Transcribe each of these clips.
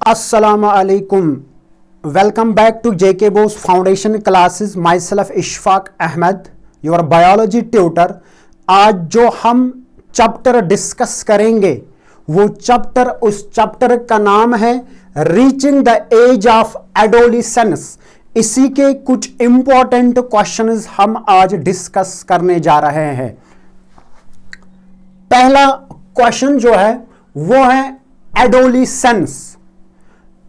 Assalamu alaikum. Welcome back to JK Bose Foundation classes. Myself Ishfaq Ahmed, your biology tutor. आज जो हम chapter discuss करेंगे वो chapter उस चैप्टर का नाम है reaching the age of adolescence. इसी के कुछ इंपॉर्टेंट क्वेश्चंस हम आज डिस्कस करने जा रहे हैं। पहला क्वेश्चन जो है वो है एडोलिसेंस।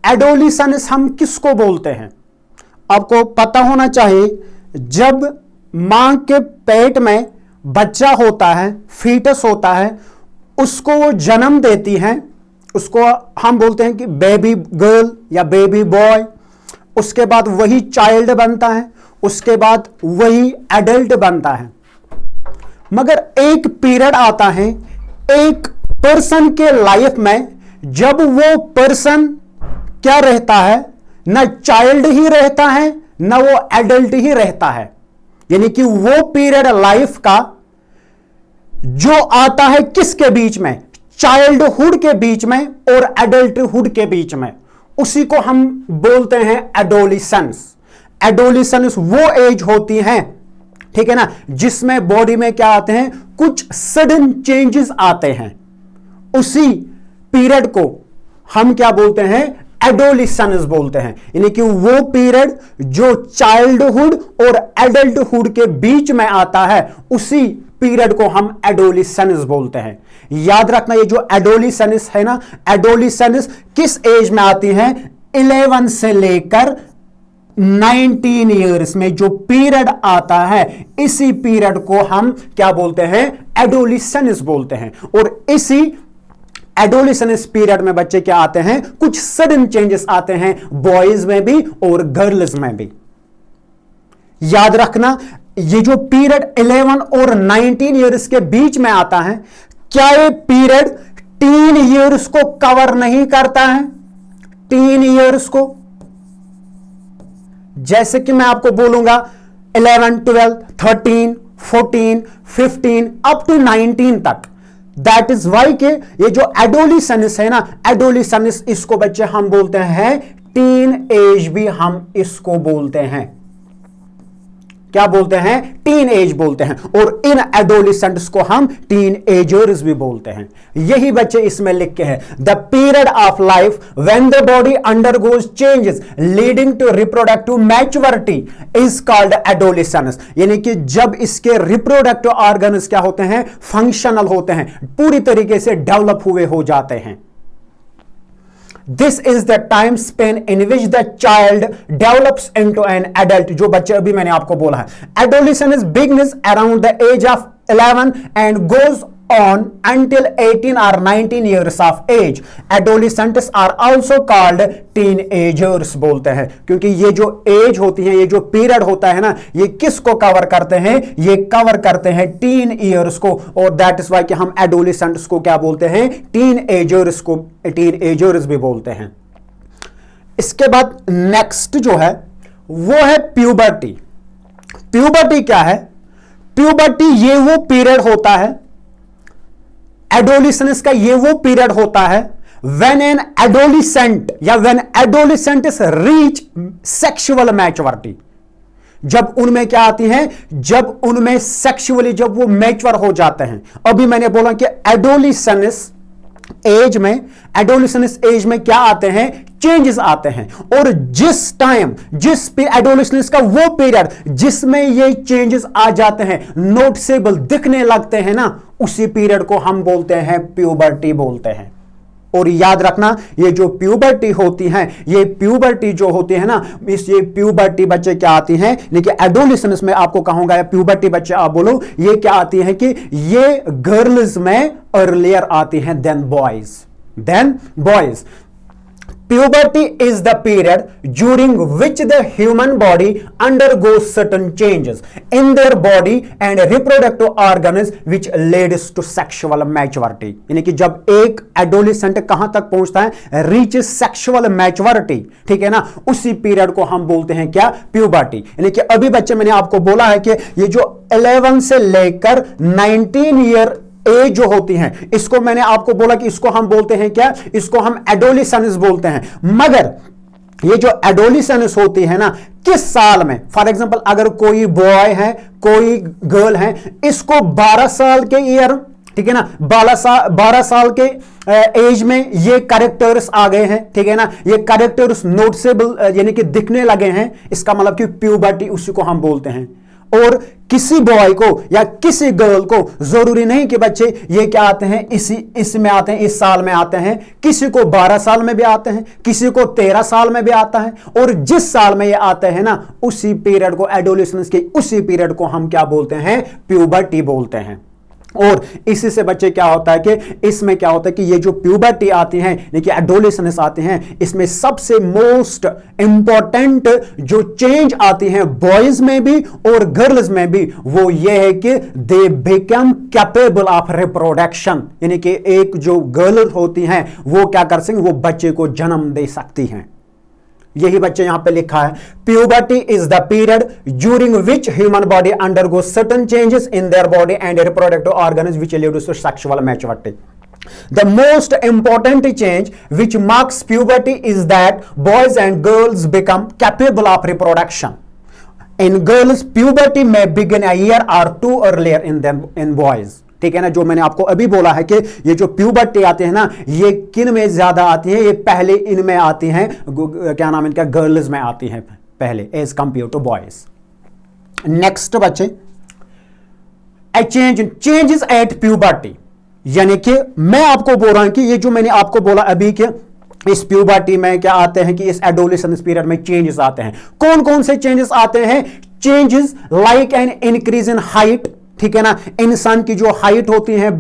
एडोलिसेंस हम किसको बोलते हैं? आपको पता होना चाहिए, जब मां के पेट में बच्चा होता है, फीटस होता है, उसको वो जन्म देती हैं, उसको हम बोलते हैं कि बेबी गर्ल या बेबी बॉय। उसके बाद वही चाइल्ड बनता है, उसके बाद वही एडल्ट बनता है। मगर एक पीरियड आता है एक पर्सन के लाइफ में जब वो पर्सन क्या रहता है, ना चाइल्ड ही रहता है ना वो एडल्ट ही रहता है। यानी कि वो पीरियड लाइफ का जो आता है किसके बीच में, चाइल्डहुड के बीच में और एडल्टहुड के बीच में, उसी को हम बोलते हैं एडोलिसेंस। एडोलिसेंस वो एज होती है, ठीक है ना, जिसमें बॉडी में क्या आते हैं, कुछ सडन चेंजेस आते हैं। उसी पीरियड को हम क्या बोलते हैं, एडोलिसेंस बोलते हैं। यानी कि वो पीरियड जो चाइल्डहुड और एडल्टहुड के बीच में आता है, उसी पीरियड को हम एडोलिसेंस बोलते हैं। याद रखना, ये जो एडोलिसेंस है ना, एडोलिसेंस किस एज में आती है, 11 से लेकर 19 ईयर्स में जो पीरियड आता है, इसी पीरियड को हम क्या बोलते हैं, एडोलिसेंस बोलते हैं। और इसी एडोलिसेंस पीरियड में बच्चे क्या आते हैं, कुछ सडन चेंजेस आते हैं, बॉयज में भी और गर्ल्स में भी। याद रखना, ये जो पीरियड 11 और 19 ईयर्स के बीच में आता है, क्या ये पीरियड टीन ईयर्स को कवर नहीं करता है? टीन ईयर्स को, जैसे कि मैं आपको बोलूंगा 11, 12, 13, 14, 15 अप टू 19 तक। दैट इज वाई के ये जो एडोलिसेंस है ना, एडोलिसेंस इसको बच्चे हम बोलते हैं टीन एज भी हम इसको बोलते हैं। क्या बोलते हैं, टीन एज बोलते हैं। और इन एडोलिसेंट्स को हम टीन एजर्स भी बोलते हैं। यही बच्चे इसमें लिख के हैं, the period of life when the body undergoes changes leading to reproductive maturity is called adolescence. यानी कि जब इसके रिप्रोडक्टिव ऑर्गन्स क्या होते हैं, फंक्शनल होते हैं, पूरी तरीके से डेवलप हुए हो जाते हैं। This is the time span in which the child develops into an adult। जो बच्चे अभी मैंने आपको बोला है, adolescence begins around the age of 11 and goes on until 18 or 19 years of age। Adolescents are also called teenagers बोलते हैं, क्योंकि ये जो एज होती है, ये जो पीरियड होता है ना, ये किसको कवर करते हैं, ये कवर करते हैं टीन ईयर्स को। और दैट इज वाई कि हम एडोलिसेंट्स को क्या बोलते हैं, टीन एजर्स को टीन एजर्स भी बोलते हैं। इसके बाद नेक्स्ट जो है वो है प्यूबर्टी। प्यूबर्टी क्या है, प्यूबर्टी ये वो पीरियड होता है, एडोलिसेंस का ये वो पीरियड होता है when an adolescent या when adolescents reach sexual maturity। जब उनमें क्या आती है, जब उनमें सेक्सुअली जब वो मैच्योर हो जाते हैं। अभी मैंने बोला कि एडोलिसेंस एज में, एडोलिसेंस एज में क्या आते हैं, चेंजेस आते हैं। और जिस टाइम, जिस एडोलिसेंस का वो पीरियड जिसमें ये चेंजेस आ जाते हैं, नोटिसेबल दिखने लगते हैं ना, उसी पीरियड को हम बोलते हैं प्यूबर्टी बोलते हैं। और याद रखना, ये जो प्यूबर्टी होती है, ये प्यूबर्टी जो होती है ना, इस ये प्यूबर्टी बच्चे क्या आती हैं, लेकिन एडोलिसेंस में आपको कहूंगा या प्यूबर्टी बच्चे आप बोलो, ये क्या आती है कि ये गर्ल्स में अर्लियर आती हैं than boys. Puberty is the period during which the human body undergoes certain changes in their body and reproductive organs which leads to sexual maturity। यानी कि जब एक एडोलिसेंट कहां तक पहुंचता है, reaches sexual maturity, ठीक है ना, उसी पीरियड को हम बोलते हैं क्या, प्यूबर्टी। यानी कि अभी बच्चे मैंने आपको बोला है कि ये जो 11 से लेकर 19 ईयर एज जो होती है, इसको मैंने आपको बोला कि इसको हम बोलते हैं क्या, इसको हम एडोलेसेंस बोलते हैं। मगर ये जो एडोलेसेंस होती है ना, किस साल में, फॉर एग्जांपल अगर कोई बॉय है, कोई गर्ल है, इसको 12 साल के ईयर, ठीक है ना, 12 साल के एज में ये कैरेक्टर्स आ गए हैं, ठीक है ना, ये कैरेक्टर्स नोटिसेबल यानी कि दिखने लगे हैं, इसका मतलब कि प्यूबर्टी उसी को हम बोलते हैं। और किसी बॉय को या किसी गर्ल को जरूरी नहीं कि बच्चे ये क्या आते हैं, इसमें आते हैं, इस साल में आते हैं, किसी को 12 साल में भी आते हैं, किसी को 13 साल में भी आता है। और जिस साल में ये आते हैं ना, उसी पीरियड को, एडोलेसेंस के उसी पीरियड को हम क्या बोलते हैं, प्यूबर्टी बोलते हैं। और इसी से बच्चे क्या होता है कि इसमें क्या होता है कि ये जो प्यूबर्टी आती है, देखिए एडोलेसेंस आते हैं, इसमें सबसे मोस्ट इंपॉर्टेंट जो चेंज आती है बॉयज में भी और गर्ल्स में भी, वो ये है कि they become capable of reproduction, यानी कि एक जो गर्ल होती हैं वो क्या कर सकती, वो बच्चे को जन्म दे सकती हैं। यही बच्चे यहां पे लिखा है, puberty is the period during which human body undergo certain changes in their body and reproductive organs which leads to sexual maturity. The most important change which marks puberty is that boys and girls become capable of reproduction. In girls, puberty may begin a year or two earlier in boys. ठीक है ना, जो मैंने आपको अभी बोला है कि ये जो प्यूबर्टी आते हैं ना, ये किन में ज्यादा आती है, ये पहले इनमें आती हैं, क्या नाम इनका, गर्ल्स में आती हैं पहले age compare to boys. Next बच्चे, चेंजेस एट प्यूबर्टी, यानी कि मैं आपको बोल रहा हूं कि ये जो मैंने आपको बोला अभी कि इस प्यूबर्टी में क्या आते हैं कि इस एडोलेसेंस पीरियड में चेंजेस आते हैं। कौन कौन से चेंजेस आते हैं? Changes like an increase in height, ठीक है ना, इंसान की जो हाइट होती है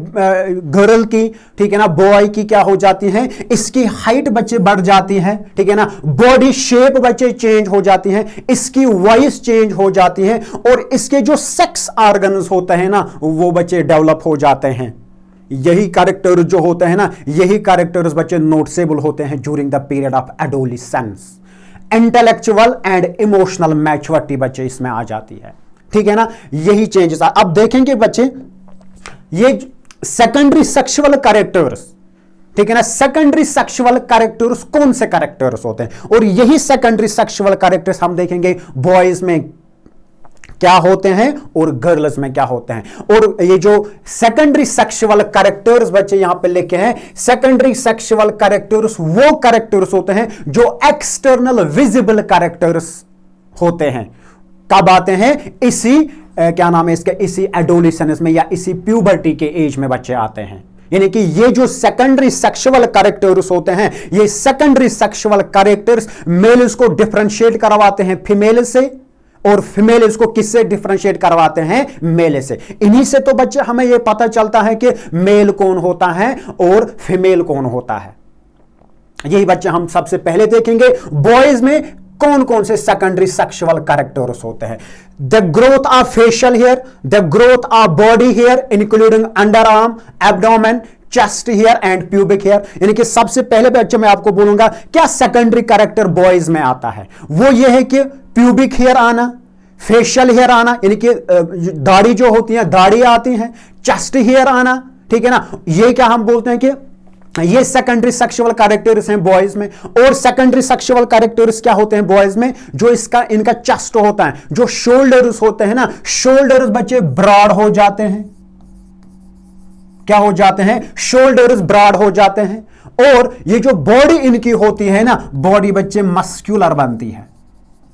गर्ल की, ठीक है ना, बॉय की क्या हो जाती है, इसकी हाइट बच्चे बढ़ जाती है, ठीक है ना, बॉडी शेप बच्चे चेंज हो जाती है, इसकी वॉइस चेंज हो जाती है, और इसके जो सेक्स ऑर्गन्स होते हैं ना, वो बच्चे डेवलप हो जाते हैं। यही कैरेक्टर्स जो होते हैं ना, यही कैरेक्टर्स बच्चे नोटिसेबल होते हैं during the period of adolescence. Intellectual and emotional maturity बच्चे इसमें आ जाती है, ठीक है ना, यही चेंजेस। अब देखेंगे बच्चे ये सेकेंडरी सेक्सुअल कैरेक्टर्स, ठीक है ना, सेकेंडरी सेक्सुअल कैरेक्टर्स कौन से कैरेक्टर्स होते हैं, और यही सेकेंडरी सेक्सुअल कैरेक्टर्स हम देखेंगे बॉयज में क्या होते हैं और गर्ल्स में क्या होते हैं। और ये जो सेकेंडरी सेक्सुअल कैरेक्टर्स बच्चे यहां पे लिखे हैं, सेकेंडरी सेक्सुअल कैरेक्टर्स वो कैरेक्टर्स होते हैं जो एक्सटर्नल विजिबल कैरेक्टर्स होते हैं। कब आते हैं? इसी क्या नाम है इसका, इसी एडोलेसेंस में या इसी प्यूबर्टी के एज में बच्चे आते हैं। यानी कि ये जो सेकेंडरी सेक्सुअल कैरेक्टर्स होते हैं, ये सेकेंडरी सेक्सुअल कैरेक्टर्स मेल्स को डिफरेंशिएट करवाते हैं फीमेल से, और फीमेल इसको किससे डिफरेंशिएट करवाते हैं? मेल से। इन्हीं से तो बच्चे हमें यह पता चलता है कि मेल कौन होता है और फीमेल कौन होता है। यही बच्चे हम सबसे पहले देखेंगे बॉयज में कौन कौन से सेकेंडरी सेक्सुअल कैरेक्टर्स होते हैं। The growth of facial hair, the growth of body hair including under arm, abdomen, chest hair and pubic hair. यानी कि सबसे पहले बच्चे मैं आपको बोलूंगा क्या सेकेंडरी कैरेक्टर बॉयज में आता है, वो ये है कि प्यूबिक हेयर आना, फेशियल हेयर आना, यानी कि दाढ़ी जो होती है दाढ़ी आती है, चेस्ट हेयर आना, ठीक है ना, ये क्या हम बोलते हैं कि ये सेकेंडरी सेक्सुअल कैरेक्टर्स हैं बॉयज में। और सेकेंडरी सेक्सुअल कैरेक्टर्स क्या होते हैं बॉयज में? जो इनका चेस्ट होता है, जो शोल्डर्स होते हैं ना, शोल्डर्स बच्चे ब्रॉड हो जाते हैं। क्या हो जाते हैं? शोल्डर्स ब्रॉड हो जाते हैं। और ये जो बॉडी इनकी होती है ना, बॉडी बच्चे मस्क्यूलर बनती है,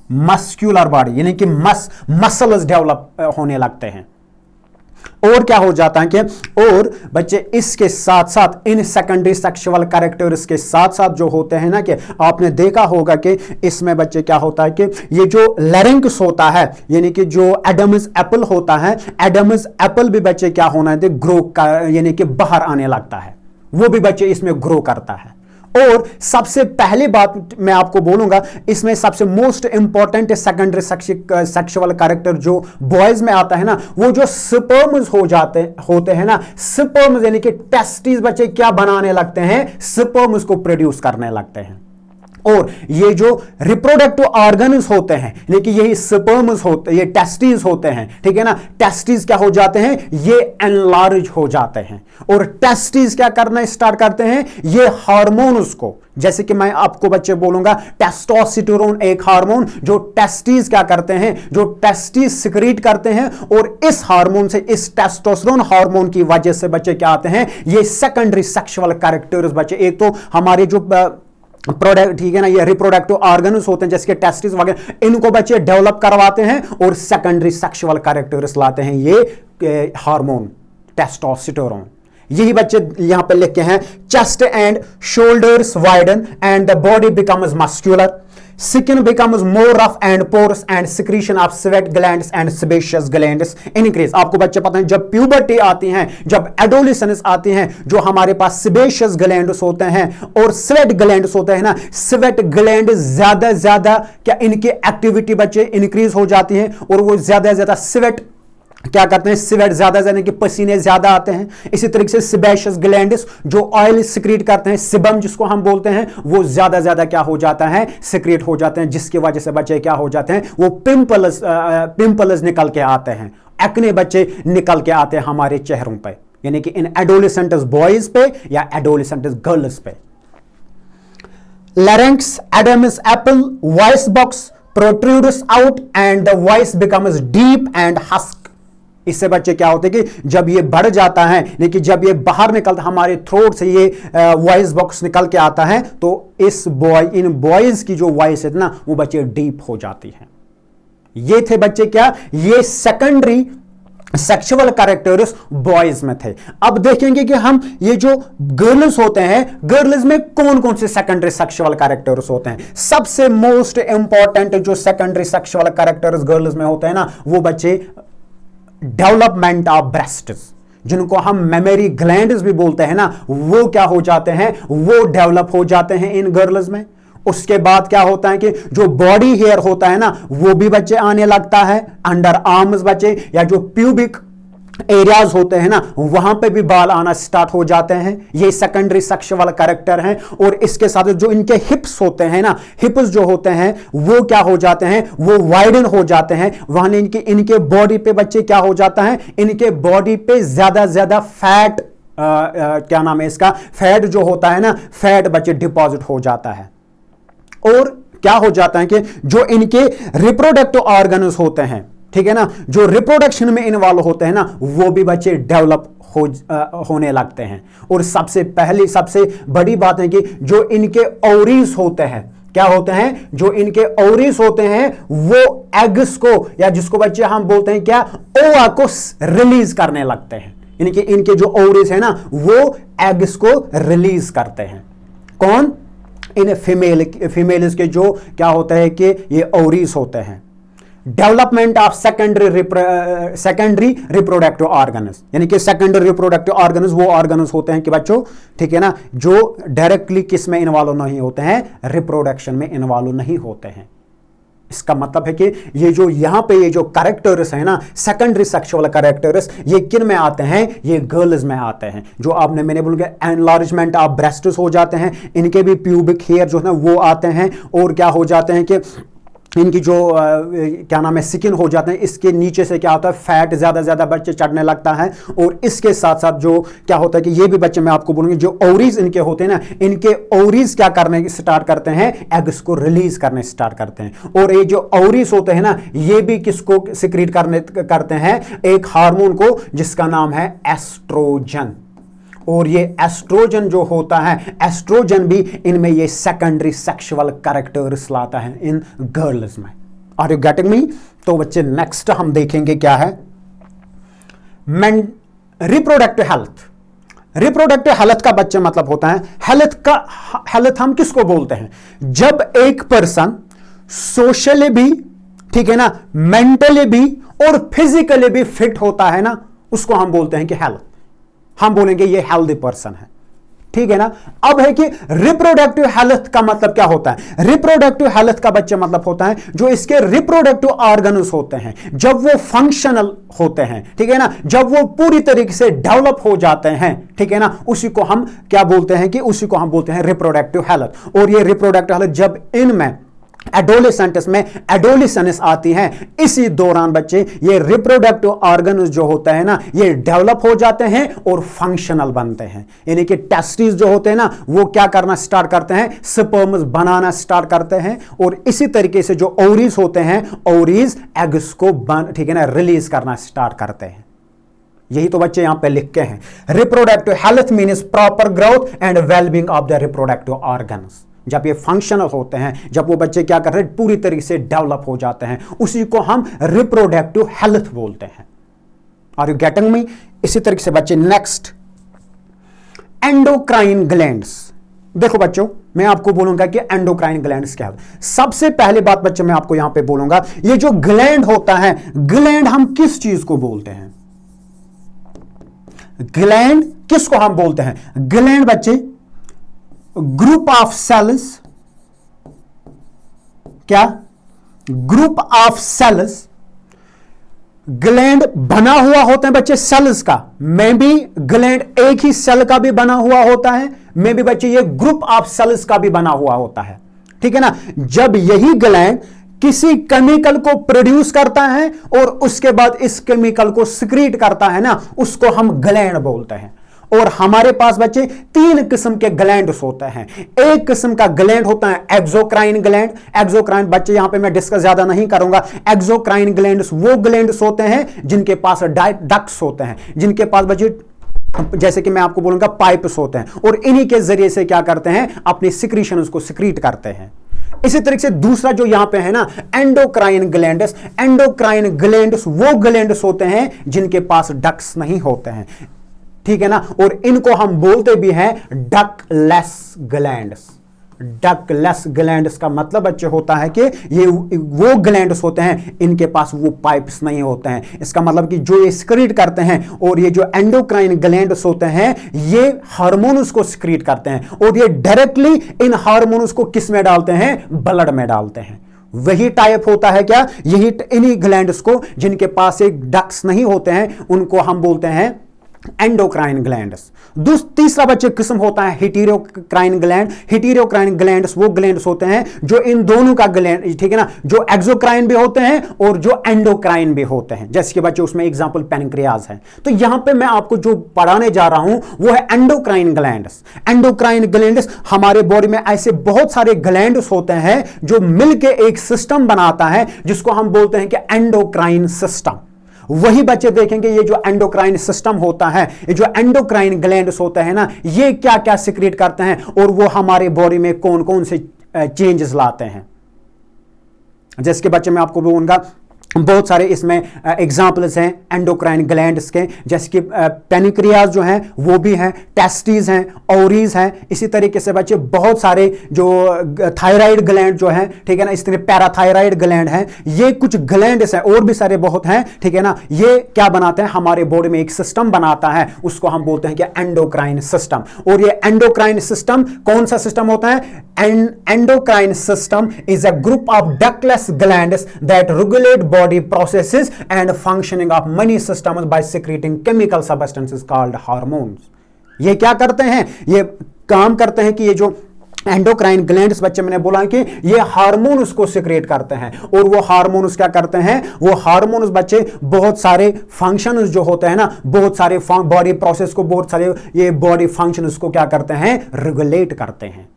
मस्क्यूलर बॉडी, यानी कि मसल्स डेवलप होने लगते हैं। और क्या हो जाता है कि और बच्चे इसके साथ साथ इन सेकेंडरी सेक्सुअल कैरेक्टर्स के साथ साथ जो होते हैं ना, कि आपने देखा होगा कि इसमें बच्चे क्या होता है कि ये जो लैरिंक्स होता है, यानी कि जो एडम्स एप्पल होता है, एडम्स एप्पल भी बच्चे क्या होना है, ग्रो यानी कि बाहर आने लगता है, वो भी बच्चे इसमें ग्रो करता है। और सबसे पहली बात मैं आपको बोलूंगा, इसमें सबसे most important secondary sexual character जो बॉयज में आता है ना, वो जो स्पर्म्स होते हैं ना, स्पर्म्स यानी कि टेस्टिस बच्चे क्या बनाने लगते हैं, स्पर्म्स को प्रोड्यूस करने लगते हैं। और ये जो रिप्रोडक्टिव ऑर्गन्स होते हैं, लेकिन यही स्पर्म्स होते, ये टेस्टिस होते हैं, ठीक है ना। टेस्टिस क्या हो जाते हैं, ये एनलार्ज हो जाते हैं, और टेस्टिस क्या करना स्टार्ट करते हैं, ये हार्मोन्स को, जैसे कि मैं आपको बच्चे बोलूंगा टेस्टोस्टेरोन एक हार्मोन जो टेस्टिस क्या करते हैं, जो टेस्टिस सिक्रीट करते हैं, और इस हार्मोन से, इस टेस्टोस्टेरोन हार्मोन की वजह से बच्चे क्या आते हैं, ये सेकेंडरी सेक्सुअल कैरेक्टर्स बच्चे, एक तो हमारे जो प्रोडक्ट, ठीक है ना, ये रिप्रोडक्टिव ऑर्गन्स होते हैं जैसे कि टेस्टिस वगैरह, इनको बच्चे डेवलप करवाते हैं और सेकेंडरी सेक्सुअल कैरेक्टर्स लाते हैं ये हार्मोन टेस्टोस्टेरोन। यही बच्चे यहां पे लिखे हैं, chest and shoulders widen and the body becomes muscular, skin becomes more rough and porous and secretion of sweat glands and sebaceous glands increase। आपको बच्चे पता है जब प्यूबर्टी आती है, जब एडोलेसेंस आती हैं, जो हमारे पास sebaceous glands होते हैं और sweat glands होते हैं ना, sweat gland ज्यादा क्या इनकी एक्टिविटी बच्चे इंक्रीज हो जाती है, और वो ज्यादा स्वेट क्या करते हैं, स्वेट ज्यादा कि पसीने ज्यादा आते हैं। इसी तरीके से सिबेशियस ग्लैंड्स जो ऑयल सिक्रीट करते हैं, सिबम जिसको हम बोलते हैं, वो ज्यादा क्या हो जाता है, सिक्रीट हो जाते हैं, जिसकी वजह से बच्चे क्या हो जाते हैं, वो पिंपल्स निकल के आते हैं, एक्ने बच्चे निकल के आते हैं हमारे चेहरों पे, यानी कि इन एडोलेसेंट बॉयज पे या एडोलेसेंट गर्ल्स पे। larynx, Adam's apple, voice box protrudes out and the voice becomes deep and husky। इससे बच्चे क्या होते हैं कि जब ये बढ़ जाता है, लेकिन जब ये बाहर निकलता, हमारे थ्रोट से ये वॉइस बॉक्स निकल के आता है, तो इन बॉयज की जो वॉइस है ना, वो बच्चे डीप हो जाती है। ये थे बच्चे क्या, ये सेकेंडरी सेक्सुअल कैरेक्टर्स बॉयज में थे। अब देखेंगे कि हम ये जो गर्ल्स होते हैं, गर्ल्स में कौन कौन से सेकेंडरी सेक्सुअल कैरेक्टर्स होते हैं। सबसे मोस्ट इंपॉर्टेंट जो सेकेंडरी सेक्सुअल कैरेक्टर्स गर्ल्स में होते हैं ना, वो बच्चे डेवलपमेंट ऑफ ब्रेस्ट्स, जिनको हम मेमोरी ग्लैंड्स भी बोलते हैं ना, वो क्या हो जाते हैं, वो डेवलप हो जाते हैं इन गर्ल्स में। उसके बाद क्या होता है कि जो बॉडी हेयर होता है ना, वो भी बच्चे आने लगता है, अंडर आर्म्स बच्चे, या जो प्यूबिक एरियाज होते हैं ना, वहां पे भी बाल आना स्टार्ट हो जाते हैं। ये सेकेंडरी सेक्सुअल कैरेक्टर हैं। और इसके साथ जो इनके हिप्स होते हैं ना, हिप्स जो होते हैं वो क्या हो जाते हैं, वो वाइडन हो जाते हैं। वहां इनके बॉडी पे बच्चे क्या हो जाता है, इनके बॉडी पे ज्यादा फैट, क्या नाम है इसका, फैट जो होता है ना, फैट बच्चे डिपॉजिट हो जाता है। और क्या हो जाता है कि जो इनके रिप्रोडक्टिव ऑर्गन्स होते हैं, ठीक है ना, जो रिप्रोडक्शन में इन्वॉल्व होते हैं ना, वो भी बच्चे डेवलप होने लगते हैं। और सबसे बड़ी बात है कि जो इनके ओवरीज होते हैं, क्या होते हैं, जो इनके ओवरीज होते हैं, वो एग्स को, या जिसको बच्चे हम बोलते हैं क्या, ओवा को रिलीज करने लगते हैं। इनके जो ओवरीज है ना, वो एग्स को रिलीज करते हैं। कौन, इन फीमेल्स के जो क्या होता है कि ये ओवरीज होते हैं। Development of secondary reproductive organs, यानी कि सेकेंडरी रिप्रोडक्टिव ऑर्गन्स वो ऑर्गन्स होते हैं कि बच्चों, ठीक है ना, जो डायरेक्टली किस में इन्वॉल्व नहीं होते हैं, रिप्रोडक्शन में इन्वॉल्व नहीं होते हैं। इसका मतलब है कि ये जो यहां पे ये जो कैरेक्टर्स है ना, सेकेंडरी सेक्सुअल कैरेक्टर्स, ये किन में आते हैं, ये गर्ल्स में आते हैं। जो मैंने बोला एनलार्जमेंट ऑफ ब्रेस्ट्स हो जाते हैं, इनके भी प्यूबिक हेयर जो है ना वो आते हैं। और क्या हो जाते हैं कि इनकी जो क्या नाम है, स्किन हो जाते हैं, इसके नीचे से क्या होता है, फैट ज्यादा बच्चे चढ़ने लगता है। और इसके साथ साथ जो क्या होता है कि ये भी बच्चे मैं आपको बोलूंगी, जो ओवरीज इनके होते हैं ना, इनके ओवरीज क्या करने स्टार्ट करते हैं, एग्स को रिलीज करने स्टार्ट करते हैं। और ये जो ओवरीज होते हैं ना, ये भी किसको सिक्रीट करते हैं, एक हार्मोन को जिसका नाम है एस्ट्रोजन। और ये एस्ट्रोजन जो होता है, एस्ट्रोजन भी इनमें ये सेकेंडरी सेक्सुअल कैरेक्टर्स लाता है इन गर्ल्स में। Are you getting me? तो बच्चे नेक्स्ट हम देखेंगे क्या है, रिप्रोडक्टिव हेल्थ। रिप्रोडक्टिव हेल्थ का बच्चे मतलब होता है, हेल्थ हम किसको बोलते हैं, जब एक पर्सन सोशली भी, ठीक है ना, मेंटली भी और फिजिकली भी फिट होता है ना, उसको हम बोलते हैं कि हेल्थ। हम बोलेंगे ये हेल्दी पर्सन है, ठीक है ना। अब है कि रिप्रोडक्टिव हेल्थ का मतलब क्या होता है। रिप्रोडक्टिव हेल्थ का बच्चे मतलब होता है जो इसके रिप्रोडक्टिव ऑर्गन्स होते हैं जब वो फंक्शनल होते हैं, ठीक है ना, जब वो पूरी तरीके से डेवलप हो जाते हैं, ठीक है ना, उसी को हम क्या बोलते हैं कि उसी को हम बोलते हैं रिप्रोडक्टिव हेल्थ। और ये रिप्रोडक्टिव हेल्थ जब इनमें एडोलेसेंट्स में एडोलेसेंस आती है, इसी दौरान बच्चे ये रिप्रोडक्टिव ऑर्गन्स जो होता है ना ये डेवलप हो जाते हैं और फंक्शनल बनते हैं। यानी कि टेस्टिस जो होते हैं ना वो क्या करना स्टार्ट करते हैं, स्पर्म्स बनाना स्टार्ट करते हैं। और इसी तरीके से जो ओवरीज होते हैं, ओवरीज एग्स को ठीक है ना रिलीज करना स्टार्ट करते हैं। यही तो बच्चे यहां पे लिख के हैं। Reproductive health means proper growth and wellbeing of the reproductive organs. जब ये फंक्शनल होते हैं, जब वो बच्चे क्या कर रहे हैं पूरी तरीके से डेवलप हो जाते हैं, उसी को हम रिप्रोडक्टिव हेल्थ बोलते हैं। Are you getting me. इसी तरीके से बच्चे नेक्स्ट एंडोक्राइन ग्लैंड्स। देखो बच्चों मैं आपको बोलूंगा कि एंडोक्राइन ग्लैंड्स क्या है। सबसे पहले बात बच्चे मैं आपको यहां पे बोलूंगा, ये जो ग्लैंड होता है, ग्लैंड हम किस चीज को बोलते हैं, ग्लैंड किसको हम बोलते हैं। ग्लैंड बच्चे ग्रुप ऑफ सेल्स, क्या ग्रुप ऑफ सेल्स, ग्लैंड बना हुआ होता है बच्चे सेल्स का। में भी ग्लैंड एक ही सेल का भी बना हुआ होता है, में भी बच्चे ये ग्रुप ऑफ सेल्स का भी बना हुआ होता है, ठीक है ना। जब यही ग्लैंड किसी केमिकल को प्रोड्यूस करता है और उसके बाद इस केमिकल को सिक्रीट करता है ना, उसको हम ग्लैंड बोलते हैं। और हमारे पास बच्चे तीन किस्म के ग्लैंड्स होते हैं। एक किस्म का ग्लैंड होता है एक्सोक्राइन ग्लैंड। एक्सोक्राइन बच्चे यहां पे मैं डिस्कस ज्यादा नहीं करूंगा। एक्सोक्राइन ग्लैंड्स वो ग्लैंड्स होते हैं जिनके पास डक्ट्स होते हैं, जिनके पास बच्चे जैसे कि मैं आपको बोलूंगा पाइप्स होते हैं, और इन्हीं के जरिए से क्या करते हैं अपनी सिक्रीशन उसको सिक्रीट करते हैं। इसी तरीके से दूसरा जो यहां पे है ना एंडोक्राइन ग्लैंड्स। एंडोक्राइन ग्लैंड्स वो ग्लैंड्स होते हैं जिनके पास डक्ट्स नहीं होते हैं, ठीक है ना। और इनको हम बोलते भी हैं डक्टलेस ग्लैंड्स। डक्टलेस ग्लैंड्स का मतलब बच्चे होता है कि ये वो ग्लैंड्स होते हैं इनके पास वो पाइप्स नहीं होते हैं। इसका मतलब कि जो ये सिक्रीट करते हैं, और ये जो एंडोक्राइन ग्लैंड्स होते हैं ये हार्मोन्स को सिक्रीट करते हैं, और ये डायरेक्टली इन हार्मोन्स को किस में डालते हैं, ब्लड में डालते हैं। वही टाइप होता है क्या, यही इन्हीं ग्लैंड्स को जिनके पास एक डक्ट्स नहीं होते हैं उनको हम बोलते हैं एंडोक्राइन ग्लैंड्स। तीसरा बच्चे किस्म होता है हेटेरोक्राइन ग्लैंड। हेटेरोक्राइन ग्लैंड्स वो ग्लैंड्स होते हैं जो इन दोनों का ग्लैंड, ठीक है ना, जो एक्सोक्राइन भी होते हैं और जो एंडोक्राइन भी होते हैं। जैसे कि बच्चे उसमें एग्जांपल पैनक्रियाज है। तो यहां पे मैं आपको जो पढ़ाने जा रहा हूं वो है एंडोक्राइन ग्लैंड्स। एंडोक्राइन ग्लैंड्स हमारे बॉडी में ऐसे बहुत सारे ग्लैंड्स होते हैं जो मिलके एक सिस्टम बनाता है जिसको हम बोलते हैं कि एंडोक्राइन सिस्टम। वही बच्चे देखेंगे ये जो एंडोक्राइन सिस्टम होता है, ये जो एंडोक्राइन ग्लैंड्स होते हैं ना, ये क्या क्या सिक्रीट करते हैं और वो हमारे बॉडी में कौन कौन से चेंजेस लाते हैं। जैसे कि बच्चे मैं आपको बोलूंगा बहुत सारे इसमें एग्जाम्पल्स हैं एंडोक्राइन ग्लैंड्स के, जैसे कि पैनक्रियाज जो हैं वो भी हैं, टेस्टिस हैं, ओवरीज हैं। इसी तरीके से बच्चे बहुत सारे जो थायराइड ग्लैंड जो हैं, ठीक है ना, इस तरह पैराथायराइड ग्लैंड हैं, ये कुछ ग्लैंड्स हैं और भी सारे बहुत हैं, ठीक है ना। ये क्या बनाते हैं हमारे बॉडी में एक सिस्टम बनाता है, उसको हम बोलते हैं कि एंडोक्राइन सिस्टम। और ये एंडोक्राइन सिस्टम कौन सा सिस्टम होता है, endocrine system is a group of ductless glands that regulate body processes and functioning of many systems by secreting chemical substances called hormones। ये क्या करते हैं, ये काम करते हैं कि ये जो एंडोक्राइन ग्लैंड्स बच्चे मैंने बोला कि ये हार्मोन्स को सिक्रेट करते हैं, और वो हार्मोन्स क्या करते हैं, वो हार्मोन्स बच्चे बहुत सारे फंक्शंस जो होते हैं ना, बहुत सारे बॉडी प्रोसेस को, बहुत सारे ये बॉडी फंक्शंस को क्या करते हैं, रेगुलेट करते हैं।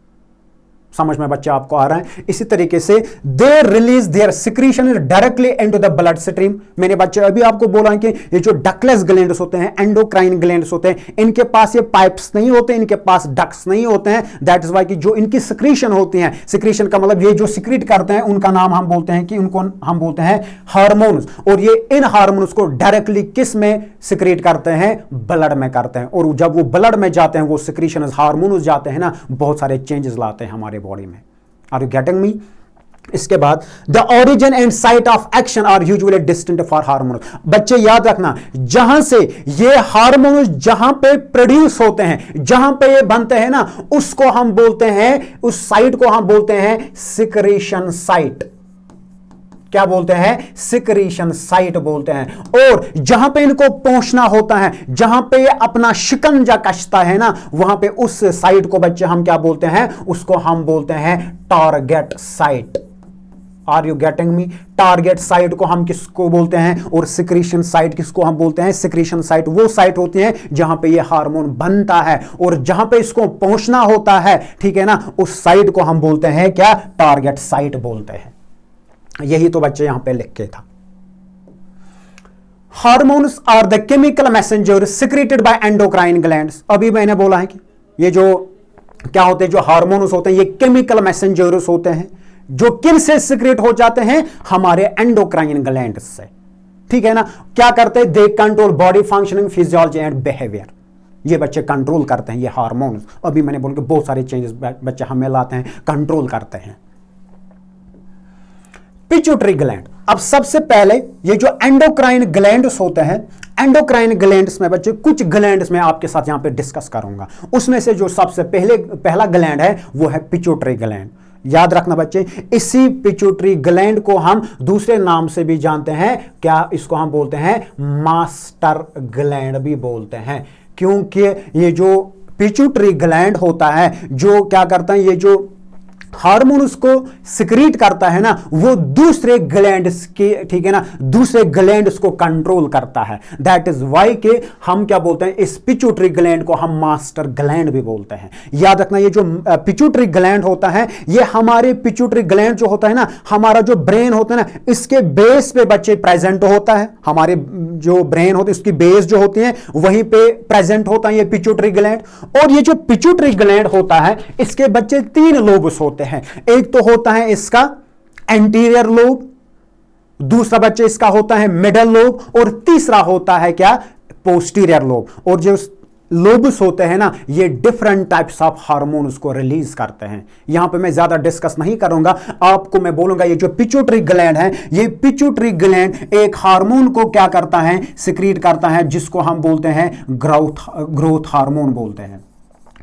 समझ में बच्चा आपको आ रहा है। इसी तरीके से they release their secretion directly into the blood stream. मैंने बच्चे अभी आपको बोला कि ये जो डक्टलेस ग्लैंड्स होते हैं, एंडोक्राइन ग्लैंड्स होते हैं, इनके पास ये पाइप्स नहीं होते, इनके पास डक्ट्स नहीं होते हैं। दैट इज वाई कि जो इनकी सिक्रीशन होती है, सिक्रीशन का मतलब ये जो सिक्रीट करते हैं उनका नाम हम बोलते हैं कि उनको हम बोलते हैं हार्मोन्स। और ये इन हार्मोन्स को डायरेक्टली किस में सिक्रीट करते हैं, ब्लड में करते हैं। और जब वो ब्लड में जाते हैं, वो सिक्रीशन हार्मोन्स जाते हैं ना, बहुत सारे चेंजेस लाते हैं हमारे बॉडी में। Are you getting me. इसके बाद the origin and site of action are usually distinct for hormone. बच्चे याद रखना, जहां से ये हार्मोन जहां पे प्रोड्यूस होते हैं, जहां पे ये बनते हैं ना, उसको हम बोलते हैं, उस साइट को हम बोलते हैं सिक्रीशन साइट। क्या बोलते हैं? सिक्रीशन साइट बोलते हैं। और जहां पे इनको पहुंचना होता है, जहां पे ये अपना शिकंजा कसता है ना, वहां पे उस साइट को बच्चे हम क्या बोलते हैं? उसको हम बोलते हैं target site. Are you getting me? Target site को हम किसको बोलते हैं और सिक्रीशन साइट किसको हम बोलते हैं? सिक्रीशन साइट वो साइट होती है जहां पे ये हार्मोन बनता है और जहां पे इसको पहुंचना होता है, ठीक है ना, उस साइट को हम बोलते हैं क्या? टारगेट साइट बोलते हैं। यही तो बच्चे यहां पे लिख के था। Hormones are the chemical messenger secreted by endocrine glands. अभी मैंने बोला है कि ये जो क्या होते हैं, जो हार्मोन्स होते हैं, ये केमिकल मैसेंजर्स होते हैं जो किन से सिक्रेट हो जाते हैं? हमारे एंडोक्राइन ग्लैंड से। ठीक है ना? क्या करते हैं? They control body functioning, physiology and behaviour. ये बच्चे कंट्रोल करते हैं ये हार्मोन्स। अभी मैंने बोला कि बहुत सारे चेंजेस बच्चे हमें लाते हैं, कंट्रोल करते हैं। Pituitary gland. अब सबसे पहले ये जो एंडोक्राइन ग्लैंड्स होते हैं, एंडोक्राइन ग्लैंड्स में बच्चे कुछ ग्लैंड्स में आपके साथ यहां पे डिस्कस करूंगा। उसमें से जो सबसे पहला ग्लैंड है वो है पिट्यूटरी ग्लैंड। याद रखना बच्चे, इसी पिट्यूटरी ग्लैंड को हम दूसरे नाम से भी जानते हैं। क्या इसको हम बोलते हैं? मास्टर ग्लैंड भी बोलते हैं, क्योंकि ये जो पिट्यूटरी ग्लैंड होता है, जो क्या करता है, ये जो हार्मोन उसको सिक्रीट करता है ना, वो दूसरे ग्लैंड्स के, ठीक है ना, दूसरे ग्लैंड्स को कंट्रोल करता है। दैट इज वाई के हम क्या बोलते हैं? इस पिट्यूटरी ग्लैंड को हम मास्टर ग्लैंड भी बोलते हैं। याद रखना, ये जो पिट्यूटरी ग्लैंड होता है, ये हमारे पिट्यूटरी ग्लैंड जो होता है ना, हमारा जो ब्रेन होता है ना, इसके बेस पे बच्चे प्रेजेंट होता है। हमारे जो ब्रेन होते हैं उसकी बेस जो होती है वहीं पे प्रेजेंट होता है ये पिट्यूटरी ग्लैंड। और ये जो पिट्यूटरी ग्लैंड होता है, इसके बच्चे 3 लोब्स होते हैं। एक तो होता है इसका एंटीरियर लोब, दूसरा बच्चे इसका होता है मिडल लोब, और तीसरा होता है क्या? Posterior lobe. और जो लोब्स होते हैं ना, ये डिफरेंट टाइप्स ऑफ हार्मोन्स को रिलीज करते हैं। यहां पे मैं ज्यादा डिस्कस नहीं करूंगा, आपको मैं बोलूंगा ये जो पिट्यूटरी ग्लैंड है, ये पिट्यूटरी ग्लैंड एक हार्मोन को क्या करता है? सिक्रीट करता है, जिसको हम बोलते हैं ग्रोथ हार्मोन बोलते हैं।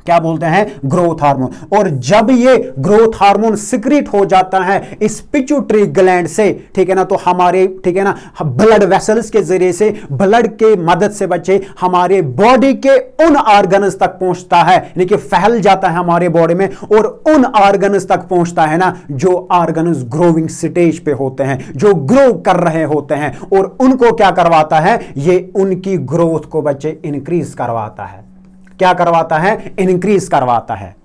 क्या बोलते हैं? Growth hormone. और जब ये ग्रोथ हार्मोन सिक्रीट हो जाता है इस पिट्यूटरी ग्लैंड से, ठीक है ना, तो हमारे, ठीक है ना, ब्लड वेसल्स के जरिए से, ब्लड के मदद से बच्चे हमारे बॉडी के उन ऑर्गन्स तक पहुंचता है, यानी कि फैल जाता है हमारे बॉडी में, और उन ऑर्गन्स तक पहुंचता है ना जो ऑर्गन्स ग्रोइंग स्टेज पे होते हैं, जो ग्रो कर रहे होते हैं, और उनको क्या करवाता है? ये उनकी ग्रोथ को बच्चे इंक्रीज करवाता है। क्या करवाता है? इंक्रीज करवाता है।